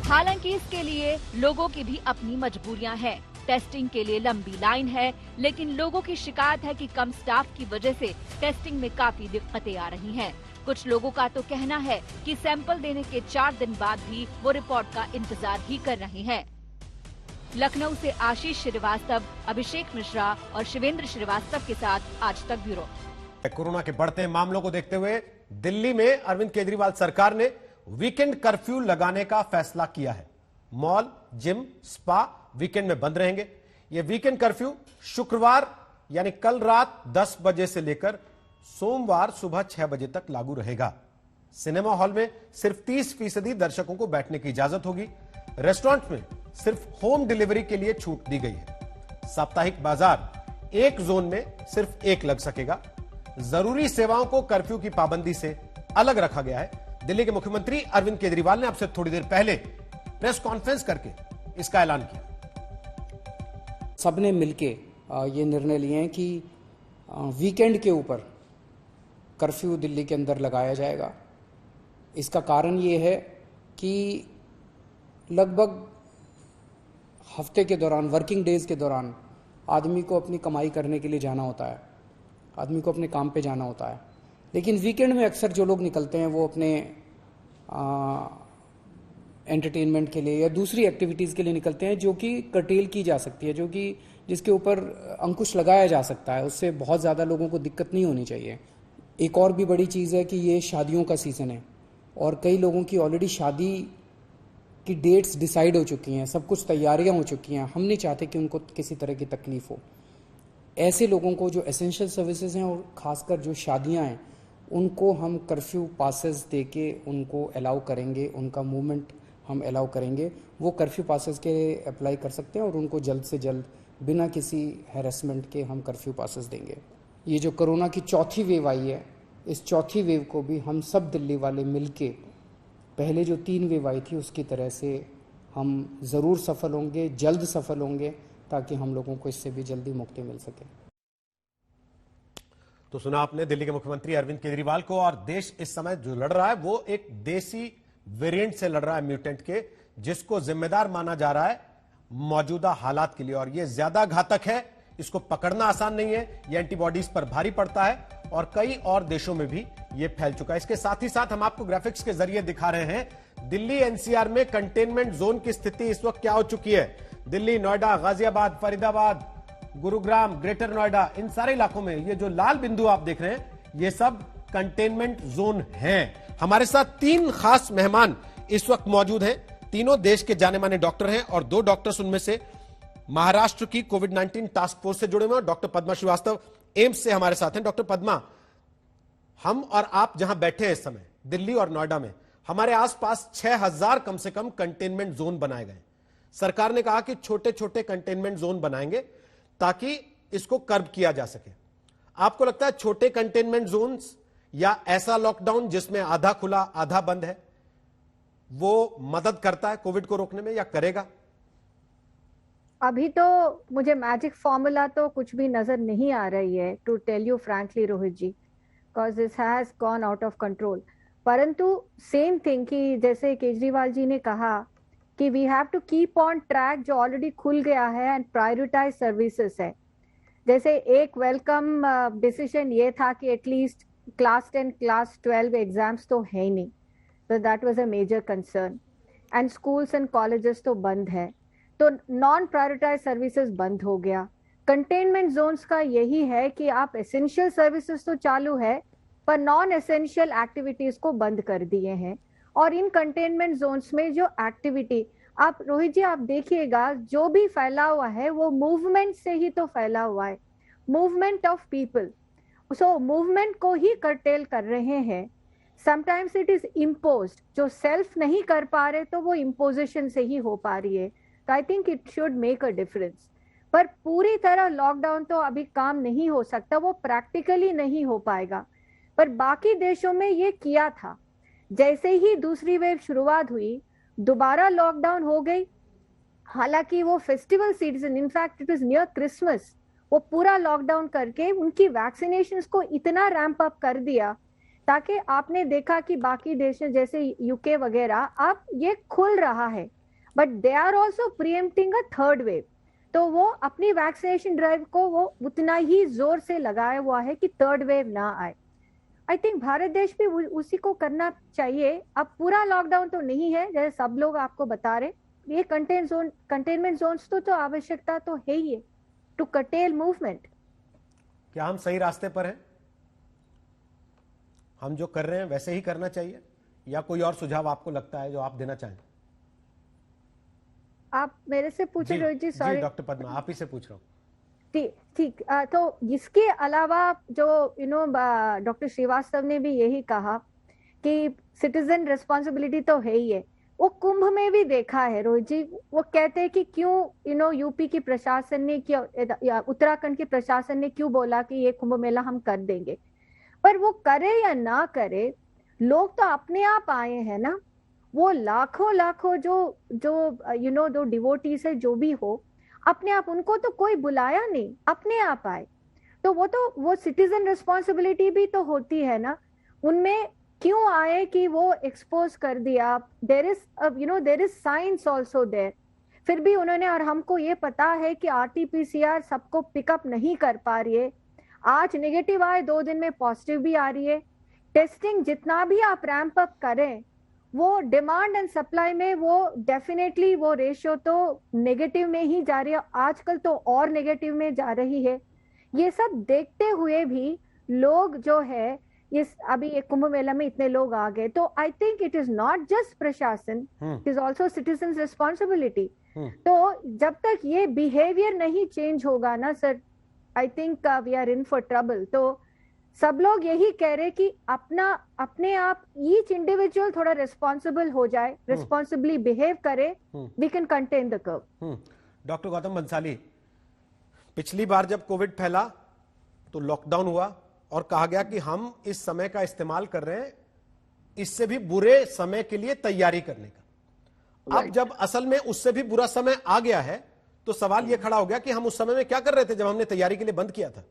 हालांकि इसके लिए लोगों की भी अपनी मजबूरियां हैं। टेस्टिंग के लिए लंबी लाइन है, लेकिन लोगों की शिकायत है कि कम स्टाफ की वजह से टेस्टिंग में काफी दिक्कतें आ रही हैं। कुछ लोगों का तो कहना है कि सैंपल देने के 4 दिन बाद भी वो रिपोर्ट का इंतजार ही कर रहे हैं। लखनऊ से आशीष श्रीवास्तव, अभिषेक मिश्रा और शिवेंद्र श्रीवास्तव के साथ आज तक ब्यूरो।
कोरोना के बढ़ते मामलों को देखते हुए दिल्ली में अरविंद केजरीवाल सरकार ने वीकेंड कर्फ्यू लगाने का फैसला किया है। मॉल, जिम, स्पा वीकेंड में बंद रहेंगे। यह वीकेंड कर्फ्यू शुक्रवार यानी कल रात 10 बजे से लेकर सोमवार सुबह 6 बजे तक लागू रहेगा। सिनेमा हॉल में सिर्फ 30% दर्शकों को बैठने की इजाजत होगी। रेस्टोरेंट में सिर्फ होम डिलीवरी के लिए छूट दी गई है। साप्ताहिक बाजार एक जोन में सिर्फ एक लग सकेगा। जरूरी सेवाओं को कर्फ्यू की पाबंदी से अलग रखा गया है। दिल्ली के मुख्यमंत्री अरविंद केजरीवाल ने अब से थोड़ी देर पहले प्रेस कॉन्फ्रेंस करके इसका ऐलान किया।
सबने मिलके ये निर्णय लिए हैं कि वीकेंड के ऊपर कर्फ्यू दिल्ली के अंदर लगाया जाएगा। इसका कारण ये है कि लगभग हफ्ते के दौरान, वर्किंग डेज के दौरान आदमी को अपनी कमाई करने के लिए जाना होता है, आदमी को अपने काम पे जाना होता है। लेकिन वीकेंड में अक्सर जो लोग निकलते हैं वो अपने एंटरटेनमेंट के लिए या दूसरी एक्टिविटीज़ के लिए निकलते हैं, जो कि कर्टेल की जा सकती है, जो कि जिसके ऊपर अंकुश लगाया जा सकता है। उससे बहुत ज़्यादा लोगों को दिक्कत नहीं होनी चाहिए। एक और भी बड़ी चीज़ है कि ये शादियों का सीज़न है और कई लोगों की ऑलरेडी शादी की डेट्स डिसाइड हो चुकी हैं, सब कुछ तैयारियां हो चुकी हैं। हम नहीं चाहते कि उनको किसी तरह की तकलीफ हो। ऐसे लोगों को जो एसेंशियल सर्विसेज हैं और ख़ासकर जो शादियां हैं, उनको हम कर्फ्यू पासेस दे के उनको अलाउ करेंगे, उनका मूवमेंट हम अलाउ करेंगे। वो कर्फ्यू पासेस के अप्लाई कर सकते हैं और उनको जल्द से जल्द बिना किसी हैरेसमेंट के हम कर्फ्यू पासेस देंगे। ये जो कोरोना की चौथी वेव आई है, इस चौथी वेव को भी हम सब दिल्ली वाले मिलके पहले जो 3 वेव आई थी उसकी तरह से हम ज़रूर सफल होंगे, जल्द सफल होंगे, ताकि हम लोगों को इससे भी जल्दी मुक्ति मिल सके।
तो सुना आपने दिल्ली के मुख्यमंत्री अरविंद केजरीवाल को, और देश इस समय जो लड़ रहा है वो एक देसी वेरिएंट से लड़ रहा है, म्यूटेंट के, जिसको जिम्मेदार माना जा रहा है मौजूदा हालात के लिए, और ये ज्यादा घातक है, इसको पकड़ना आसान नहीं है, ये एंटीबॉडीज पर भारी पड़ता है और कई और देशों में भी ये फैल चुका है। इसके साथ ही साथ हम आपको ग्राफिक्स के जरिए दिखा रहे हैं दिल्ली एनसीआर में कंटेनमेंट जोन की स्थिति इस वक्त क्या हो चुकी है। दिल्ली, नोएडा, गाजियाबाद, फरीदाबाद, गुरुग्राम, ग्रेटर नोएडा, इन सारे इलाकों में ये जो लाल बिंदु आप देख रहे हैं ये सब कंटेनमेंट जोन हैं। हमारे साथ 3 खास मेहमान इस वक्त मौजूद हैं, तीनों देश के जाने माने डॉक्टर हैं और 2 डॉक्टर्स उनमें से महाराष्ट्र की कोविड-19 टास्क फोर्स से जुड़े हुए हैं। डॉक्टर पद्मा श्रीवास्तव एम्स से हमारे साथ हैं। डॉक्टर पद्मा, हम और आप जहां बैठे हैं इस समय दिल्ली और नोएडा में, हमारे आसपास 6000 कम से कम कंटेनमेंट जोन बनाए गए। सरकार ने कहा कि छोटे छोटे कंटेनमेंट जोन बनाएंगे ताकि इसको कर्ब किया जा सके। आपको लगता है छोटे कंटेनमेंट जोन्स या ऐसा लॉकडाउन जिसमें आधा खुला आधा बंद है वो मदद करता है कोविड को रोकने में या करेगा?
अभी तो मुझे मैजिक फॉर्मूला तो कुछ भी नजर नहीं आ रही है, to tell you frankly Rohit ji, because this has gone out of control. परंतु सेम थिंग कि जैसे केजरीवाल जी ने कहा कि we have to keep on track जो ऑलरेडी खुल गया है एंड प्रायोरिटाइज सर्विसेज है। जैसे एक वेलकम डिसीजन ये था कि एटलीस्ट क्लास 10 क्लास 12 एग्जाम्स तो है ही नहीं, तो that was a major concern, and schools and colleges तो बंद है, तो नॉन प्रायोरिटाइज सर्विसेज बंद हो गया। कंटेनमेंट जोन्स का यही है कि आप एसेंशियल सर्विसेज तो चालू है पर नॉन एसेंशियल एक्टिविटीज को बंद कर दिए हैं। और इन कंटेनमेंट जोन्स में जो एक्टिविटी, आप रोहित जी आप देखिएगा जो भी फैला हुआ है वो मूवमेंट से ही तो फैला हुआ है, movement of people. So movement को ही कर्टेल कर रहे हैं। समटाइम्स इट इज इम्पोज्ड, जो सेल्फ नहीं कर पा रहे तो वो इम्पोजिशन से ही हो पा रही है। तो I think it should make a difference. पर पूरी तरह लॉकडाउन तो अभी काम नहीं हो सकता, वो प्रैक्टिकली नहीं हो पाएगा। पर बाकी देशों में ये किया था, जैसे ही दूसरी वेव शुरुआत हुई दोबारा लॉकडाउन हो गई। हालांकि वो festival season, in fact it is near Christmas, वो पूरा लॉकडाउन करके उनकी वैक्सीनेशंस को इतना रैंप अप कर दिया ताकि आपने देखा कि बाकी देश जैसे यूके वगैरह अब ये खुल रहा है, but they are also preempting a third wave. तो वो अपनी वैक्सीनेशन ड्राइव को वो उतना ही जोर से लगाया हुआ है कि थर्ड वेव ना आए। आई थिंक भारत देश भी उसी को करना चाहिए। अब पूरा लॉकडाउन तो नहीं है जैसे सब लोग आपको बता रहे, ये कंटेनमेंट जोन्स तो आवश्यकता तो है ही है टू कर्टेल मूवमेंट।
क्या हम सही रास्ते पर हैं? हम जो कर रहे हैं वैसे ही करना चाहिए या कोई और सुझाव आपको लगता है जो आप देना चाहें?
आप मेरे से पूछे रोहित जी? सॉरी
डॉक्टर पद्मा, आप ही से पूछ रहा हूँ।
ठीक। तो इसके अलावा जो डॉक्टर श्रीवास्तव ने भी यही कहा कि सिटीजन रिस्पॉन्सिबिलिटी तो है ही है। वो कुंभ में भी देखा है रोहित जी, वो कहते हैं कि क्यों यूपी की प्रशासन ने या उत्तराखंड के प्रशासन ने क्यों बोला कि ये कुंभ मेला हम कर देंगे, पर वो करे या ना करे लोग तो अपने आप आए हैं ना। वो लाखों जो डिवोटीज है जो भी हो, अपने आप, उनको तो कोई बुलाया नहीं, अपने आप आए। तो वो सिटीजन रिस्पॉन्सिबिलिटी भी तो होती है ना, उनमें क्यों आए कि वो एक्सपोज कर दिया। There is science also there. फिर भी उन्होंने, और हमको ये पता है कि RT-PCR सबको पिकअप नहीं कर पा रही है। आज नेगेटिव आए, 2 दिन में पॉजिटिव भी आ रही है। टेस्टिंग जितना भी आप रैंप अप करें, वो डिमांड एंड सप्लाई में वो डेफिनेटली वो रेशियो तो नेगेटिव में ही जा रही है, आजकल तो और नेगेटिव में जा रही है। ये सब देखते हुए भी लोग जो है अभी ये कुंभ मेला में इतने लोग आ गए, तो I think it is not just प्रशासन, it is also citizen responsibility. तो जब तक ये बिहेवियर नहीं चेंज होगा ना sir, I think we are in for trouble. तो सब लोग यही कह रहे कि अपने आप ईच इंडिविजुअल थोड़ा रिस्पॉन्सिबल हो जाए, रिस्पॉन्सिबली बिहेव करे, we can contain the curve.
Doctor Gautam Bansali, पिछली बार जब कोविड फैला तो लॉकडाउन हुआ और कहा गया कि हम इस समय का इस्तेमाल कर रहे हैं इससे भी बुरे समय के लिए तैयारी करने का। अब जब असल में उससे भी बुरा समय आ गया है तो सवाल यह खड़ा हो गया कि हम उस समय में क्या कर रहे थे जब हमने तैयारी के लिए बंद किया था।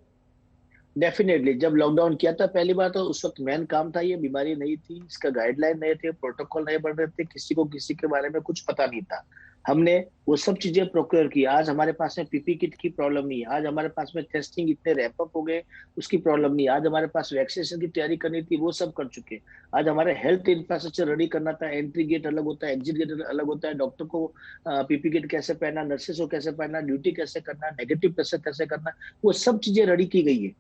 डेफिनेटली जब लॉकडाउन किया था पहली बार तो उस वक्त मेन काम था, ये बीमारी नहीं थी, इसका गाइडलाइन नहीं थे, प्रोटोकॉल नहीं बन रहे थे, किसी को किसी के बारे में कुछ पता नहीं था। हमने वो सब चीजें प्रोक्योर की। आज हमारे पास में पीपी किट की प्रॉब्लम नहीं है, आज हमारे पास में टेस्टिंग इतने रैंप अप हो गए उसकी प्रॉब्लम नहीं है, आज हमारे पास वैक्सीनेशन की तैयारी करनी थी वो सब कर चुके। आज हमारे हेल्थ इंफ्रास्ट्रक्चर रेडी करना था, एंट्री गेट अलग होता है, एग्जिट गेट अलग होता है, डॉक्टर को पीपी किट कैसे पहनना, नर्सेस को कैसे पहनना, ड्यूटी कैसे करना, नेगेटिव कैसे करना, वो सब चीजें रेडी की गई है।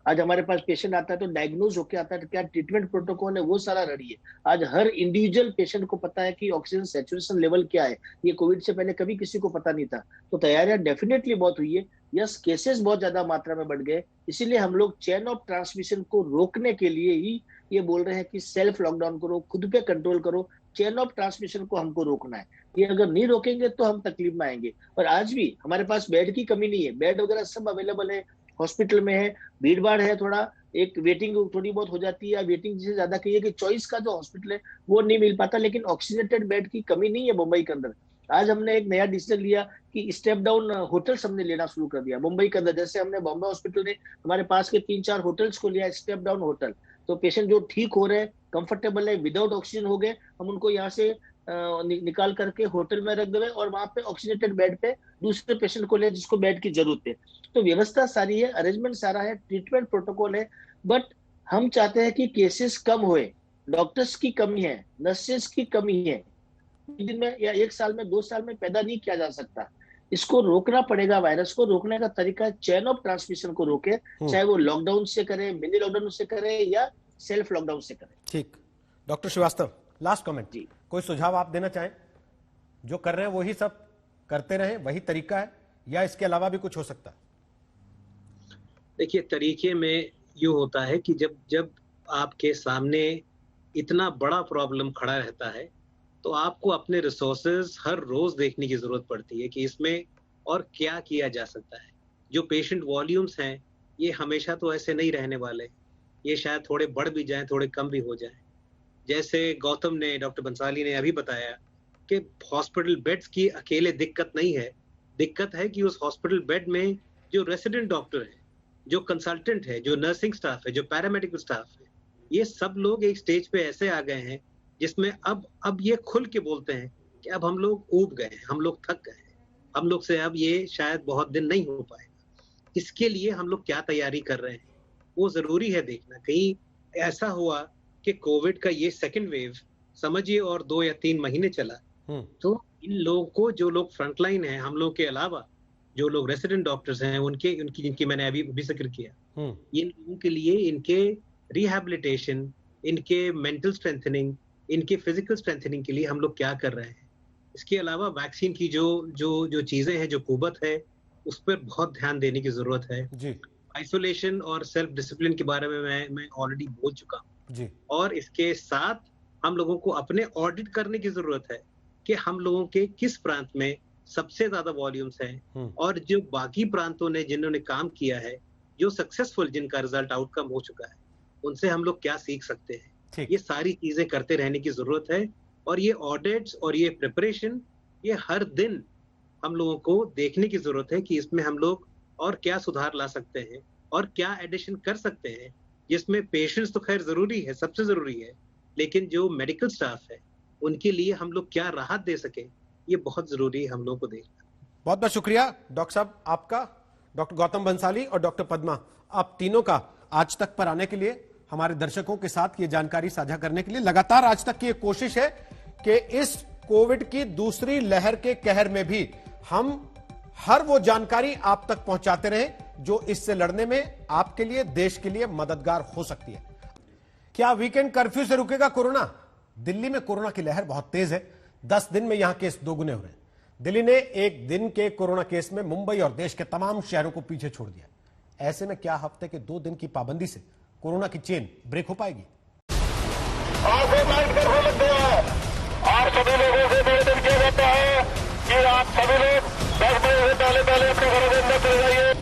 आज हमारे पास पेशेंट आता है तो डायग्नोज होके आता है, तो क्या ट्रीटमेंट प्रोटोकॉल है वो सारा रेडी है। आज हर इंडिविजुअल पेशेंट को पता है कि ऑक्सीजन सैचुरेशन लेवल क्या है, ये कोविड से पहले कभी किसी को पता नहीं था। तो तैयारियां डेफिनेटली बहुत हुई है। यस, केसेस बहुत ज्यादा मात्रा में बढ़ गए, इसीलिए हम लोग चेन ऑफ ट्रांसमिशन को रोकने के लिए ही ये बोल रहे हैं कि सेल्फ लॉकडाउन करो, खुद पे कंट्रोल करो, चेन ऑफ ट्रांसमिशन को हमको रोकना है। ये अगर नहीं रोकेंगे तो हम तकलीफ में आएंगे। और आज भी हमारे पास बेड की कमी नहीं है, बेड वगैरह सब अवेलेबल है, हॉस्पिटल में है, भीड़ भाड़ है, थोड़ा एक वेटिंग थोड़ी बहुत हो जाती है, या वेटिंग जिसे ज्यादा कहिए कि चॉइस का जो हॉस्पिटल है वो नहीं मिल पाता, लेकिन ऑक्सीजनेटेड बेड की कमी नहीं है मुंबई के अंदर। आज हमने एक नया डिसीजन लिया कि स्टेप डाउन होटल्स हमने लेना शुरू कर दिया मुंबई के अंदर। जैसे हमने बॉम्बे हॉस्पिटल ने हमारे पास के 3-4 होटल्स को लिया, स्टेप डाउन होटल। तो पेशेंट जो ठीक हो रहे हैं, कंफर्टेबल है, विदाउट ऑक्सीजन हो गए, हम उनको यहाँ से निकाल करके होटल में रख देवे और वहां पे ऑक्सीजनेटेड बेड पे दूसरे पेशेंट को ले जिसको बेड की जरूरत है। तो व्यवस्था सारी है, अरेंजमेंट सारा है, ट्रीटमेंट प्रोटोकॉल है, बट हम चाहते हैं कि केसेस कम होए। डॉक्टर्स की कमी है, नर्सेस की कमी है, दिन में या 1 साल में 2 साल में पैदा नहीं किया जा सकता। इसको रोकना पड़ेगा। वायरस को रोकने का तरीका चेन ऑफ ट्रांसमिशन को रोके, चाहे वो लॉकडाउन से करे, मिनी लॉकडाउन से करे या सेल्फ लॉकडाउन से करे।
ठीक, डॉक्टर श्रीवास्तव लास्ट कमेंट जी, कोई सुझाव आप देना चाहें? जो कर रहे हैं वही सब करते रहें, वही तरीका है, या इसके अलावा भी कुछ हो सकता है?
देखिए, तरीके में यूं होता है कि जब आपके सामने इतना बड़ा प्रॉब्लम खड़ा रहता है तो आपको अपने रिसोर्सेज हर रोज देखने की जरूरत पड़ती है कि इसमें और क्या किया जा सकता है। जो पेशेंट वॉल्यूम्स हैं ये हमेशा तो ऐसे नहीं रहने वाले, ये शायद थोड़े बढ़ भी जाएं, थोड़े कम भी हो जाएं। जैसे गौतम ने, डॉक्टर बंसाली ने अभी बताया कि हॉस्पिटल बेड्स की अकेले दिक्कत नहीं है, दिक्कत है कि उस हॉस्पिटल बेड में जो रेसिडेंट डॉक्टर है, जो कंसल्टेंट है, जो नर्सिंग स्टाफ है, जो पैरामेडिकल स्टाफ है, ये सब लोग एक स्टेज पे ऐसे आ गए हैं जिसमें अब ये खुल के बोलते हैं कि अब हम लोग ऊब गए हैं, हम लोग थक गए हैं, हम लोग से अब ये शायद बहुत दिन नहीं हो पाएगा। इसके लिए हम लोग क्या तैयारी कर रहे हैं वो जरूरी है देखना। कहीं ऐसा हुआ कि कोविड का ये सेकंड वेव समझिए और 2 या 3 महीने चला, तो इन लोगों को, जो लोग फ्रंटलाइन है, हम लोग के अलावा जो लोग रेसिडेंट डॉक्टर्स हैं, उनकी जिनकी मैंने अभी जिक्र किया, इन लोगों के लिए इनके रिहैबिलिटेशन, इनके मेंटल स्ट्रेंथनिंग, इनके फिजिकल स्ट्रेंथनिंग के लिए हम लोग क्या कर रहे हैं। इसके अलावा वैक्सीन की जो चीजें हैं, जो कुवत है, उस पर बहुत ध्यान देने की जरूरत है जी। आइसोलेशन और सेल्फ डिसिप्लिन के बारे में मैं ऑलरेडी बोल चुका हूँ जी। और इसके साथ हम लोगों को अपने ऑडिट करने की जरूरत है कि हम लोगों के किस प्रांत में सबसे ज्यादा वॉल्यूम्स हैं और जो बाकी प्रांतों ने जिन्होंने काम किया है, जो सक्सेसफुल, जिनका रिजल्ट आउटकम हो चुका है, उनसे हम लोग क्या सीख सकते हैं। ये सारी चीजें करते रहने की जरूरत है और ये ऑडिट्स और ये प्रिपरेशन, ये हर दिन हम लोगों को देखने की जरूरत है कि इसमें हम लोग और क्या सुधार ला सकते हैं और क्या एडिशन कर सकते हैं, जिसमें पेशेंट्स तो खैर जरूरी है, सबसे जरूरी है, लेकिन जो मेडिकल स्टाफ है उनके लिए हम लोग क्या राहत दे सके, ये बहुत जरूरी है हम लोग को देखना।
बहुत बहुत शुक्रिया डॉक्टर साहब आपका, डॉक्टर गौतम बंसाली और डॉक्टर पद्मा, आप तीनों का आज तक पर आने के लिए, हमारे दर्शकों के साथ ये जानकारी साझा करने के लिए। लगातार आज तक की एक कोशिश है कि इस कोविड की दूसरी लहर के कहर में भी हम हर वो जानकारी आप तक पहुंचाते रहें जो इससे लड़ने में आपके लिए, देश के लिए मददगार हो सकती है। क्या वीकेंड कर्फ्यू से रुकेगा कोरोना? दिल्ली में कोरोना की लहर बहुत तेज है, 10 दिन में यहां केस दोगुने हो रहे हैं। दिल्ली ने एक दिन के कोरोना केस में मुंबई और देश के तमाम शहरों को पीछे छोड़ दिया। ऐसे में क्या हफ्ते के 2 दिन की पाबंदी से कोरोना की चेन ब्रेक हो पाएगी?
और सभी लोगों से निवेदन किया जाता है कि आप सभी लोग 10 बजे से पहले अपने घरों के अंदर चले जाइए।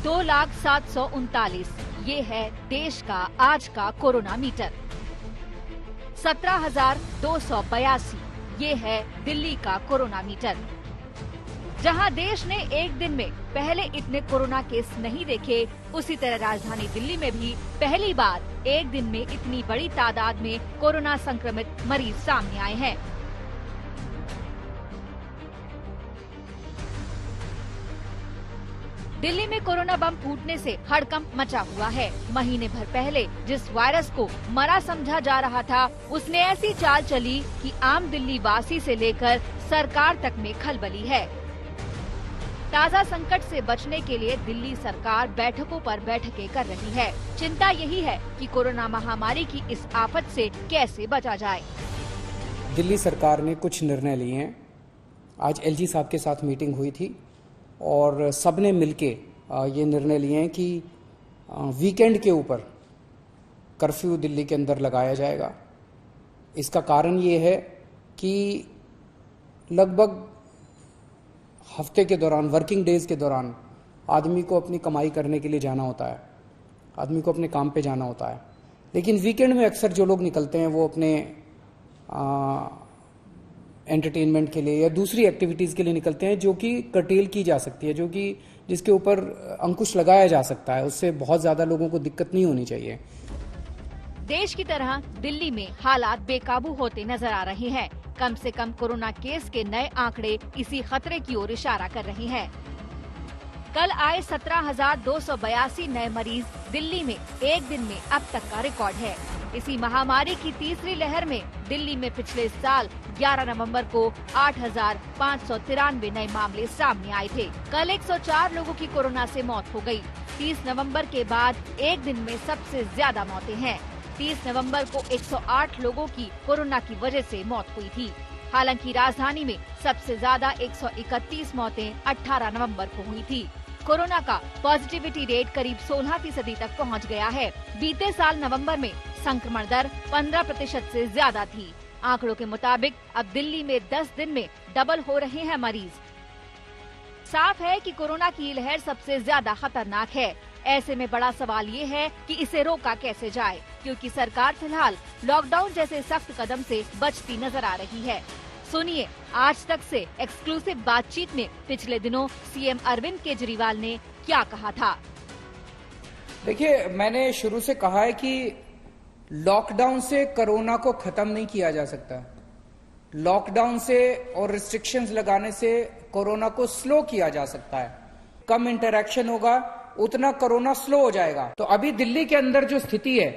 2,739,000 ये है देश का आज का कोरोना मीटर। 17,282 ये है दिल्ली का कोरोना मीटर। जहां देश ने एक दिन में पहले इतने कोरोना केस नहीं देखे, उसी तरह राजधानी दिल्ली में भी पहली बार एक दिन में इतनी बड़ी तादाद में कोरोना संक्रमित मरीज सामने आए हैं। दिल्ली में कोरोना बम फूटने से हड़कंप मचा हुआ है। महीने भर पहले जिस वायरस को मरा समझा जा रहा था, उसने ऐसी चाल चली कि आम दिल्ली वासी से लेकर सरकार तक में खलबली है। ताज़ा संकट से बचने के लिए दिल्ली सरकार बैठकों पर बैठकें कर रही है। चिंता यही है कि कोरोना महामारी की इस आफत से कैसे बचा जाए।
दिल्ली सरकार ने कुछ निर्णय लिए हैं। आज एलजी साहब के साथ मीटिंग हुई थी और सबने मिलके ये निर्णय लिए हैं कि वीकेंड के ऊपर कर्फ्यू दिल्ली के अंदर लगाया जाएगा। इसका कारण ये है कि लगभग हफ्ते के दौरान, वर्किंग डेज के दौरान आदमी को अपनी कमाई करने के लिए जाना होता है, आदमी को अपने काम पे जाना होता है। लेकिन वीकेंड में अक्सर जो लोग निकलते हैं वो अपने एंटरटेनमेंट के लिए या दूसरी एक्टिविटीज़ के लिए निकलते हैं, जो कि कर्टेल की जा सकती है, जो कि जिसके ऊपर अंकुश लगाया जा सकता है। उससे बहुत ज़्यादा लोगों को दिक्कत नहीं होनी चाहिए।
देश की तरह दिल्ली में हालात बेकाबू होते नजर आ रहे हैं। कम से कम कोरोना केस के नए आंकड़े इसी खतरे की ओर इशारा कर रहे हैं। कल आए 17,282 नए मरीज दिल्ली में एक दिन में अब तक का रिकॉर्ड है। इसी महामारी की तीसरी लहर में दिल्ली में पिछले साल 11 नवंबर को 8,593 नए मामले सामने आए थे। कल 104 लोगों की कोरोना से मौत हो गई। 30 नवंबर के बाद एक दिन में सबसे ज्यादा मौतें हैं। 30 नवंबर को 108 लोगों की कोरोना की वजह से मौत हुई थी। हालांकि राजधानी में सबसे ज्यादा 131 मौतें 18 नवंबर को हुई थी। कोरोना का पॉजिटिविटी रेट करीब 16% तक पहुंच गया है। बीते साल नवंबर में संक्रमण दर 15% से ज्यादा थी। आंकड़ों के मुताबिक अब दिल्ली में 10 दिन में डबल हो रहे हैं मरीज। साफ है कि कोरोना की लहर सबसे ज्यादा खतरनाक है। ऐसे में बड़ा सवाल ये है कि इसे रोका कैसे जाए, क्योंकि सरकार फिलहाल लॉकडाउन जैसे सख्त कदम से बचती नजर आ रही है। सुनिए आज तक से एक्सक्लूसिव बातचीत में पिछले दिनों सीएम अरविंद केजरीवाल ने क्या कहा था।
देखिए, मैंने शुरू से कहा है कि लॉकडाउन से कोरोना को खत्म नहीं किया जा सकता। लॉकडाउन से और रिस्ट्रिक्शंस लगाने से कोरोना को स्लो किया जा सकता है। कम इंटरैक्शन होगा, उतना कोरोना स्लो हो जाएगा। तो अभी दिल्ली के अंदर जो स्थिति है,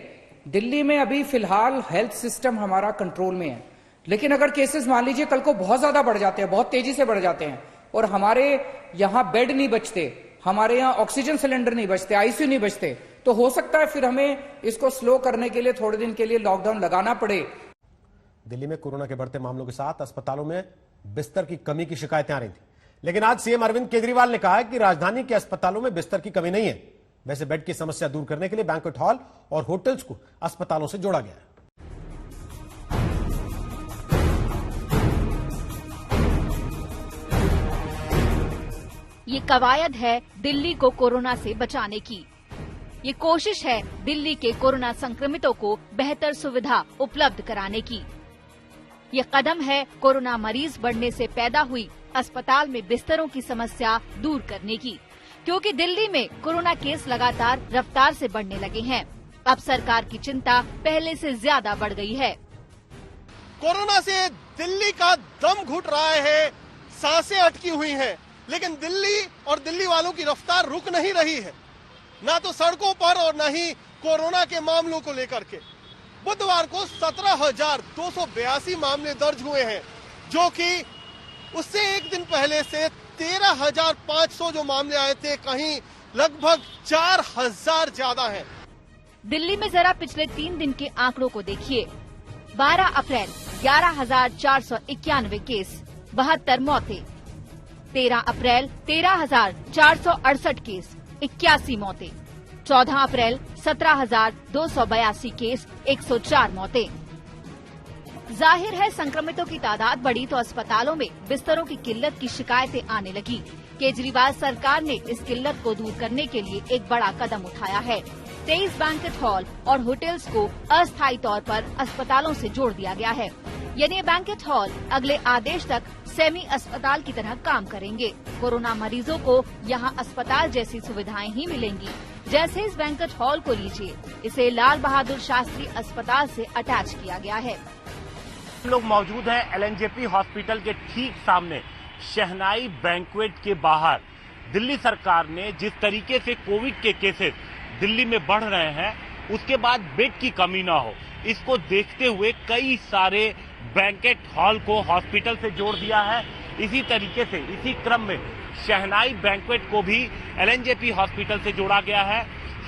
दिल्ली में अभी फिलहाल हेल्थ सिस्टम हमारा कंट्रोल में है। लेकिन अगर केसेस मान लीजिए कल को बहुत ज्यादा बढ़ जाते हैं, बहुत तेजी से बढ़ जाते हैं और हमारे यहाँ बेड नहीं बचते, हमारे यहाँ ऑक्सीजन सिलेंडर नहीं बचते, आईसीयू नहीं बचते, तो हो सकता है फिर हमें इसको स्लो करने के लिए थोड़े दिन के लिए लॉकडाउन लगाना पड़े।
दिल्ली में कोरोना के बढ़ते मामलों के साथ अस्पतालों में बिस्तर की कमी की शिकायतें आ रही थी, लेकिन आज सीएम अरविंद केजरीवाल ने कहा है कि राजधानी के अस्पतालों में बिस्तर की कमी नहीं है। वैसे बेड की समस्या दूर करने के लिए बैंक्वेट हॉल और होटल्स को अस्पतालों से जोड़ा गया है।
ये कवायद है दिल्ली को कोरोना से बचाने की। ये कोशिश है दिल्ली के कोरोना संक्रमितों को बेहतर सुविधा उपलब्ध कराने की। ये कदम है कोरोना मरीज बढ़ने से पैदा हुई अस्पताल में बिस्तरों की समस्या दूर करने की, क्योंकि दिल्ली में कोरोना केस लगातार रफ्तार से बढ़ने लगे हैं। अब सरकार की चिंता पहले से ज्यादा बढ़ गई है।
कोरोना से दिल्ली का दम घुट रहा है, सांसें अटकी हुई हैं, लेकिन दिल्ली और दिल्ली वालों की रफ्तार रुक नहीं रही है, ना तो सड़कों पर और न ही कोरोना के मामलों को लेकर के। बुधवार को 17,282 मामले दर्ज हुए हैं, जो कि उससे एक दिन पहले से 13,500 जो मामले आए थे, कहीं लगभग 4,000 ज्यादा हैं।
दिल्ली में जरा पिछले 3 दिन के आंकड़ों को देखिए। 12 अप्रैल 11,491 केस, 72 मौतें। 13 अप्रैल 13,468 केस, 81 मौतें। 14 अप्रैल 17,282 केस, 104 मौतें। जाहिर है संक्रमितों की तादाद बढ़ी तो अस्पतालों में बिस्तरों की किल्लत की शिकायतें आने लगी। केजरीवाल सरकार ने इस किल्लत को दूर करने के लिए एक बड़ा कदम उठाया है। 23 बैंकेट हॉल और होटल्स को अस्थायी तौर पर अस्पतालों से जोड़ दिया गया है। यानी ये बैंकेट हॉल अगले आदेश तक सेमी अस्पताल की तरह काम करेंगे। कोरोना मरीजों को यहाँ अस्पताल जैसी सुविधाएं ही मिलेंगी। जैसे इस बैंकेट हॉल को लीजिए, इसे लाल बहादुर शास्त्री अस्पताल से अटैच किया गया है।
हम लोग मौजूद हैं LNJP हॉस्पिटल के ठीक सामने, शहनाई बैंक्वेट के बाहर। दिल्ली सरकार ने जिस तरीके से कोविड के केसेस दिल्ली में बढ़ रहे हैं, उसके बाद बेड की कमी ना हो, इसको देखते हुए कई सारे बैंकेट हॉल को हॉस्पिटल से जोड़ दिया है। इसी तरीके से इसी क्रम में शहनाई बैंक्वेट को भी LNJP हॉस्पिटल से जोड़ा गया है।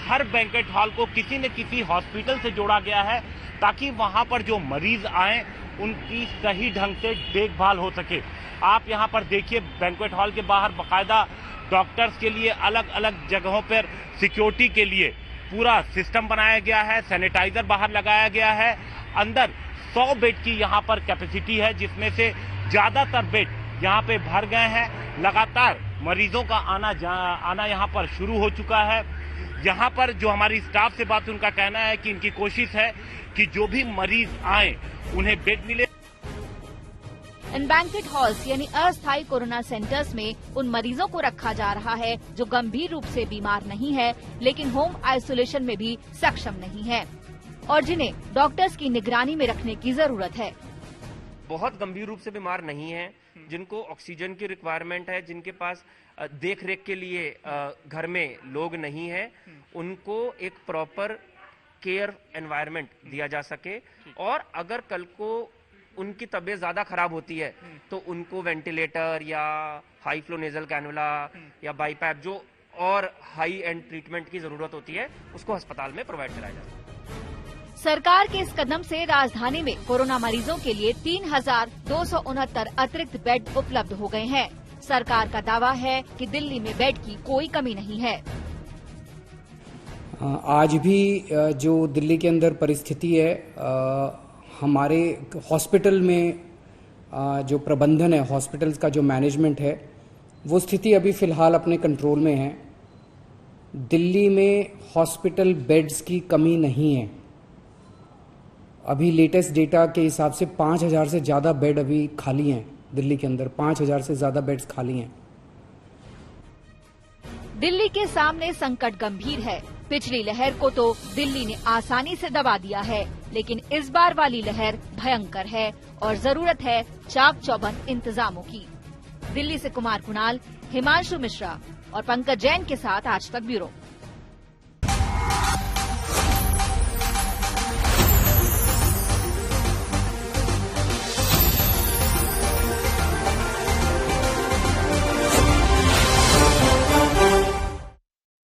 हर बैंकेट हॉल को किसी न किसी हॉस्पिटल से जोड़ा गया है ताकि वहां पर जो मरीज आए उनकी सही ढंग से देखभाल हो सके। आप यहां पर देखिए, बैंक्वेट हॉल के बाहर बाकायदा डॉक्टर्स के लिए अलग अलग जगहों पर सिक्योरिटी के लिए पूरा सिस्टम बनाया गया है। सैनिटाइजर बाहर लगाया गया है। अंदर 100 बेड की यहां पर कैपेसिटी है, जिसमें से ज्यादातर बेड यहां पे भर गए हैं। लगातार मरीजों का आना यहां पर शुरू हो चुका है। यहां पर जो हमारी स्टाफ से बात, उनका कहना है कि इनकी कोशिश है कि जो भी मरीज आए उन्हें बेड मिले।
इन बैंकेट हॉल्स यानी अस्थायी कोरोना सेंटर्स में उन मरीजों को रखा जा रहा है जो गंभीर रूप से बीमार नहीं है, लेकिन होम आइसोलेशन में भी सक्षम नहीं है और जिन्हें डॉक्टर्स की निगरानी में रखने की जरूरत है।
बहुत गंभीर रूप से बीमार नहीं है, जिनको ऑक्सीजन की रिक्वायरमेंट है, जिनके पास देख रेख के लिए घर में लोग नहीं है, उनको एक प्रॉपर केयर एनवायरनमेंट दिया जा सके। और अगर कल को उनकी तबीयत ज्यादा खराब होती है तो उनको वेंटिलेटर या हाई फ्लो नेजल कैनुला या बाईपैप जो और हाई एंड ट्रीटमेंट की जरूरत होती है, उसको अस्पताल में प्रोवाइड कराया जाए।
सरकार के इस कदम से राजधानी में कोरोना मरीजों के लिए 3,269 अतिरिक्त बेड उपलब्ध हो गए हैं। सरकार का दावा है कि दिल्ली में बेड की कोई कमी नहीं है।
आज भी जो दिल्ली के अंदर परिस्थिति है, हमारे हॉस्पिटल में जो प्रबंधन है, हॉस्पिटल्स का जो मैनेजमेंट है, वो स्थिति अभी फिलहाल अपने कंट्रोल में है। दिल्ली में हॉस्पिटल बेड्स की कमी नहीं है। अभी लेटेस्ट डेटा के हिसाब से 5,000 से ज्यादा बेड अभी खाली हैं दिल्ली के अंदर। 5,000 से ज्यादा बेड्स खाली हैं।
दिल्ली के सामने संकट गंभीर है। पिछली लहर को तो दिल्ली ने आसानी से दबा दिया है, लेकिन इस बार वाली लहर भयंकर है और जरूरत है चाक चौबंद इंतजामों की। दिल्ली से कुमार कुणाल, हिमांशु मिश्रा और पंकज जैन के साथ आज तक ब्यूरो।